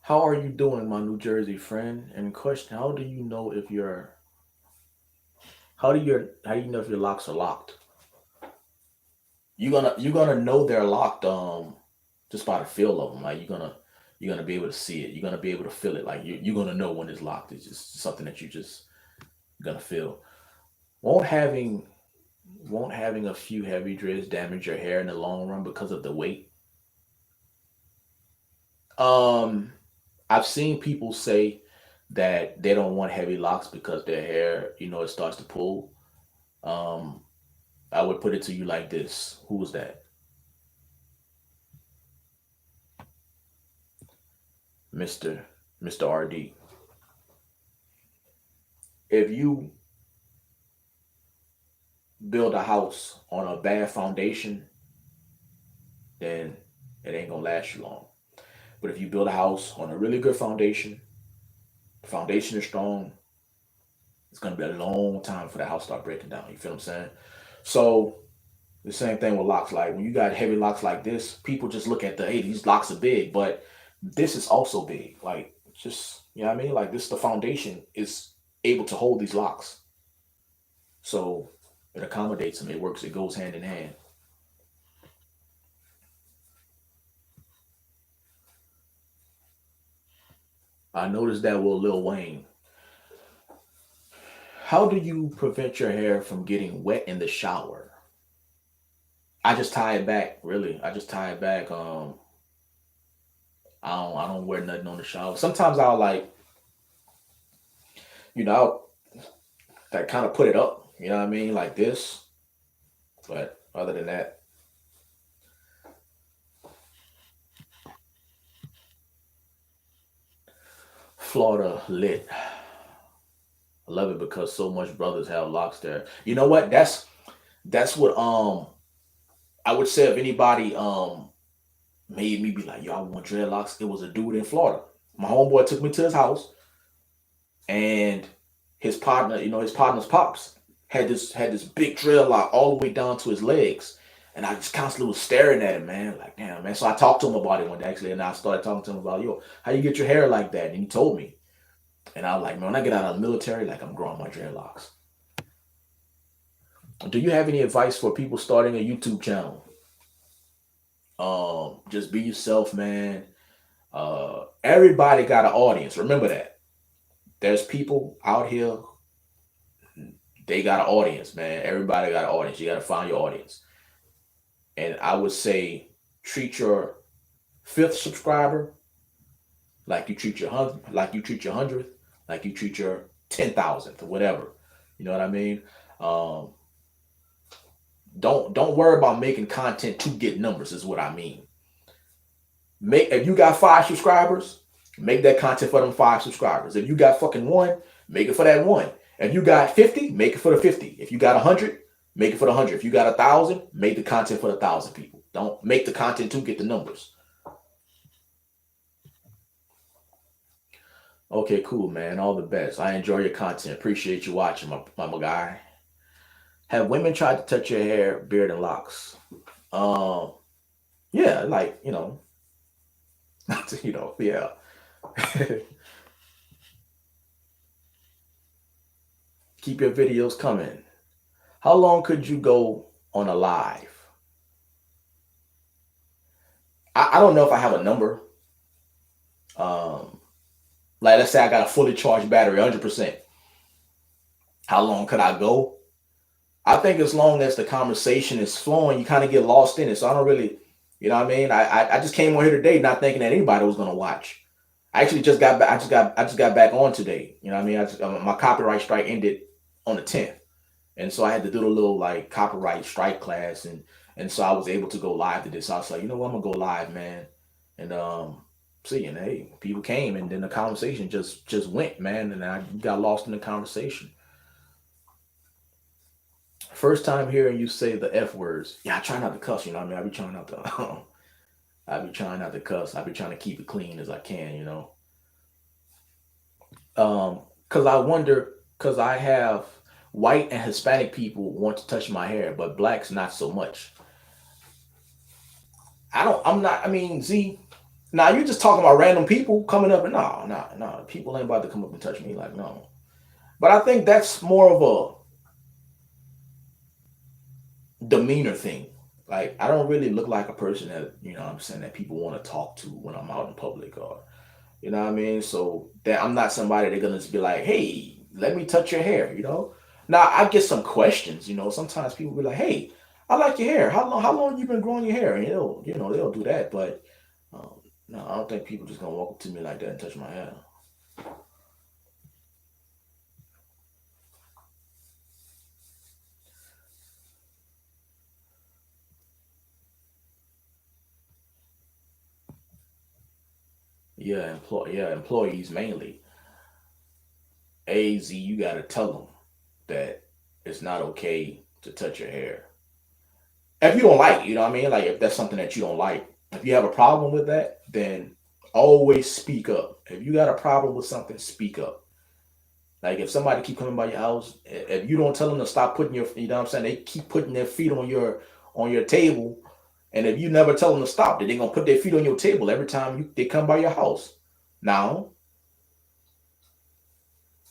How are you doing, my New Jersey friend? And question: how do you know if your how do you know if your locks are locked? You're gonna know they're locked just by the feel of them. Like you're gonna be able to see it. You're gonna be able to feel it. Like you're gonna know when it's locked. It's just something that you just gonna feel. Won't having won't having a few heavy dreads damage your hair in the long run because of the weight? Um, I've seen people say that they don't want heavy locks because their hair, it starts to pull. Um, I would put it to you like this: who was that, Mister RD? If you build a house on a bad foundation, then it ain't gonna last you long. But if you build a house on a really good foundation, the foundation is strong, it's gonna be a long time for the house to start breaking down. You feel what I'm saying? So the same thing with locks. Like when you got heavy locks like this, people just look at hey, these locks are big, but this is also big. Like just you know what I mean? Like this the foundation is able to hold these locks. So it accommodates them. It works, it goes hand in hand. I noticed that with Lil Wayne. How do you prevent your hair from getting wet in the shower? I just tie it back, really. I just tie it back. I don't wear nothing on the shower. Sometimes I'll like, I'll like kind of put it up, you know what I mean? Like this. But other than that, Florida lit. I love it because so much brothers have locks there. You know what? That's what I would say if anybody made me be like, yo, I want dreadlocks. It was a dude in Florida. My homeboy took me to his house, and his partner, his partner's pops had this big dreadlock all the way down to his legs, and I just constantly was staring at him, man. Like, damn, man. So I talked to him about it one day actually, and I started talking to him about, yo, how you get your hair like that? And he told me. And I was like, man, when I get out of the military, like I'm growing my dreadlocks. Do you have any advice for people starting a YouTube channel? Just be yourself, man. Everybody got an audience. Remember that. There's people out here, they got an audience, man. Everybody got an audience. You got to find your audience. And I would say treat your fifth subscriber like you treat your hundred, like you treat your hundredth, like you treat your 10,000th or whatever. You know what I mean? Um, don't worry about making content to get numbers. Is what I mean. Make if you got 5 subscribers, make that content for them 5 subscribers. If you got fucking one, make it for that one. If you got 50, make it for the 50. If you got 100, make it for the 100. If you got 1,000, make the content for the 1,000 people. Don't make the content to get the numbers. Okay, cool, man. All the best. I enjoy your content. Appreciate you watching, my guy. Have women tried to touch your hair, beard, and locks? Um, yeah, like yeah. Keep your videos coming. How long could you go on a live? I don't know if I have a number. Um, like let's say I got a fully charged battery, 100%. How long could I go? I think as long as the conversation is flowing, you kind of get lost in it. So I don't really, you know what I mean? I just came on here today not thinking that anybody was gonna watch. I actually just got back. I just got back on today. You know what I mean? My copyright strike ended on the 10th, and so I had to do the little like copyright strike class, and so I was able to go live to this. So I was like, you know what, I'm gonna go live, man, and see, and hey, people came, and then the conversation just went, man, and I got lost in the conversation. First time hearing you say the F words. Yeah, I try not to cuss, you know what I mean? I be trying not to I be trying not to cuss. I be trying to keep it clean as I can, you know. Cause I wonder, cause I have white and Hispanic people want to touch my hair, but blacks not so much. I'm not, I mean, Z, now you just talking about random people coming up and no, people ain't about to come up and touch me like no. But I think that's more of a demeanor thing. Like I don't really look like a person that, I'm saying that people want to talk to when I'm out in public or you know what I mean? So that I'm not somebody they're gonna just be like, hey, let me touch your hair. Now I get some questions, sometimes people be like, hey, I like your hair. How long you been growing your hair? And they'll do that, but um, no, I don't think people just gonna walk up to me like that and touch my hair. Employees mainly. AZ, you gotta tell them that it's not okay to touch your hair. If you don't like it, you know what I mean? Like if that's something that you don't like, if you have a problem with that, then always speak up. If you got a problem with something, speak up. Like if somebody keep coming by your house, if you don't tell them to stop putting you know what I'm saying, they keep putting their feet on your table, and if you never tell them to stop, then they're gonna put their feet on your table every time they come by your house. Now,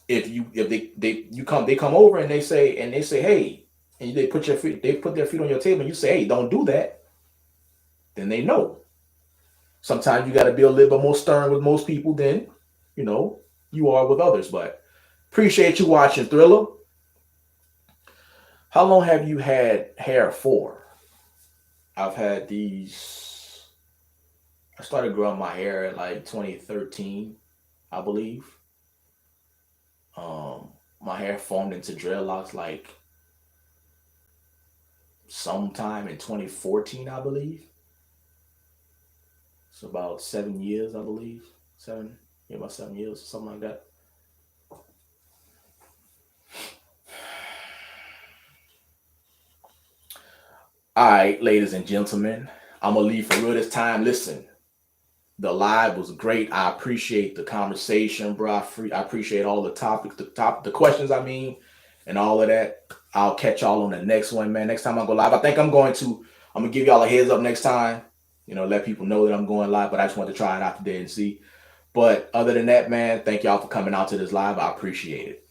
if they come over and they say hey, and they put their feet on your table, and you say hey, don't do that, then they know. Sometimes you got to be a little bit more stern with most people than you know you are with others. But appreciate you watching, Thriller. How long have you had hair for? I've had these. I started growing my hair at like 2013, I believe. My hair formed into dreadlocks like sometime in 2014, I believe. It's about 7 years, I believe. Yeah, about 7 years, something like that. All right, ladies and gentlemen, I'm gonna leave for real this time. Listen, the live was great. I appreciate the conversation, bro. I appreciate all the topics, the questions. I mean, and all of that. I'll catch y'all on the next one, man. Next time I go live, I think I'm gonna give y'all a heads up next time. Let people know that I'm going live. But I just want to try it out today and see. But other than that, man, thank y'all for coming out to this live. I appreciate it.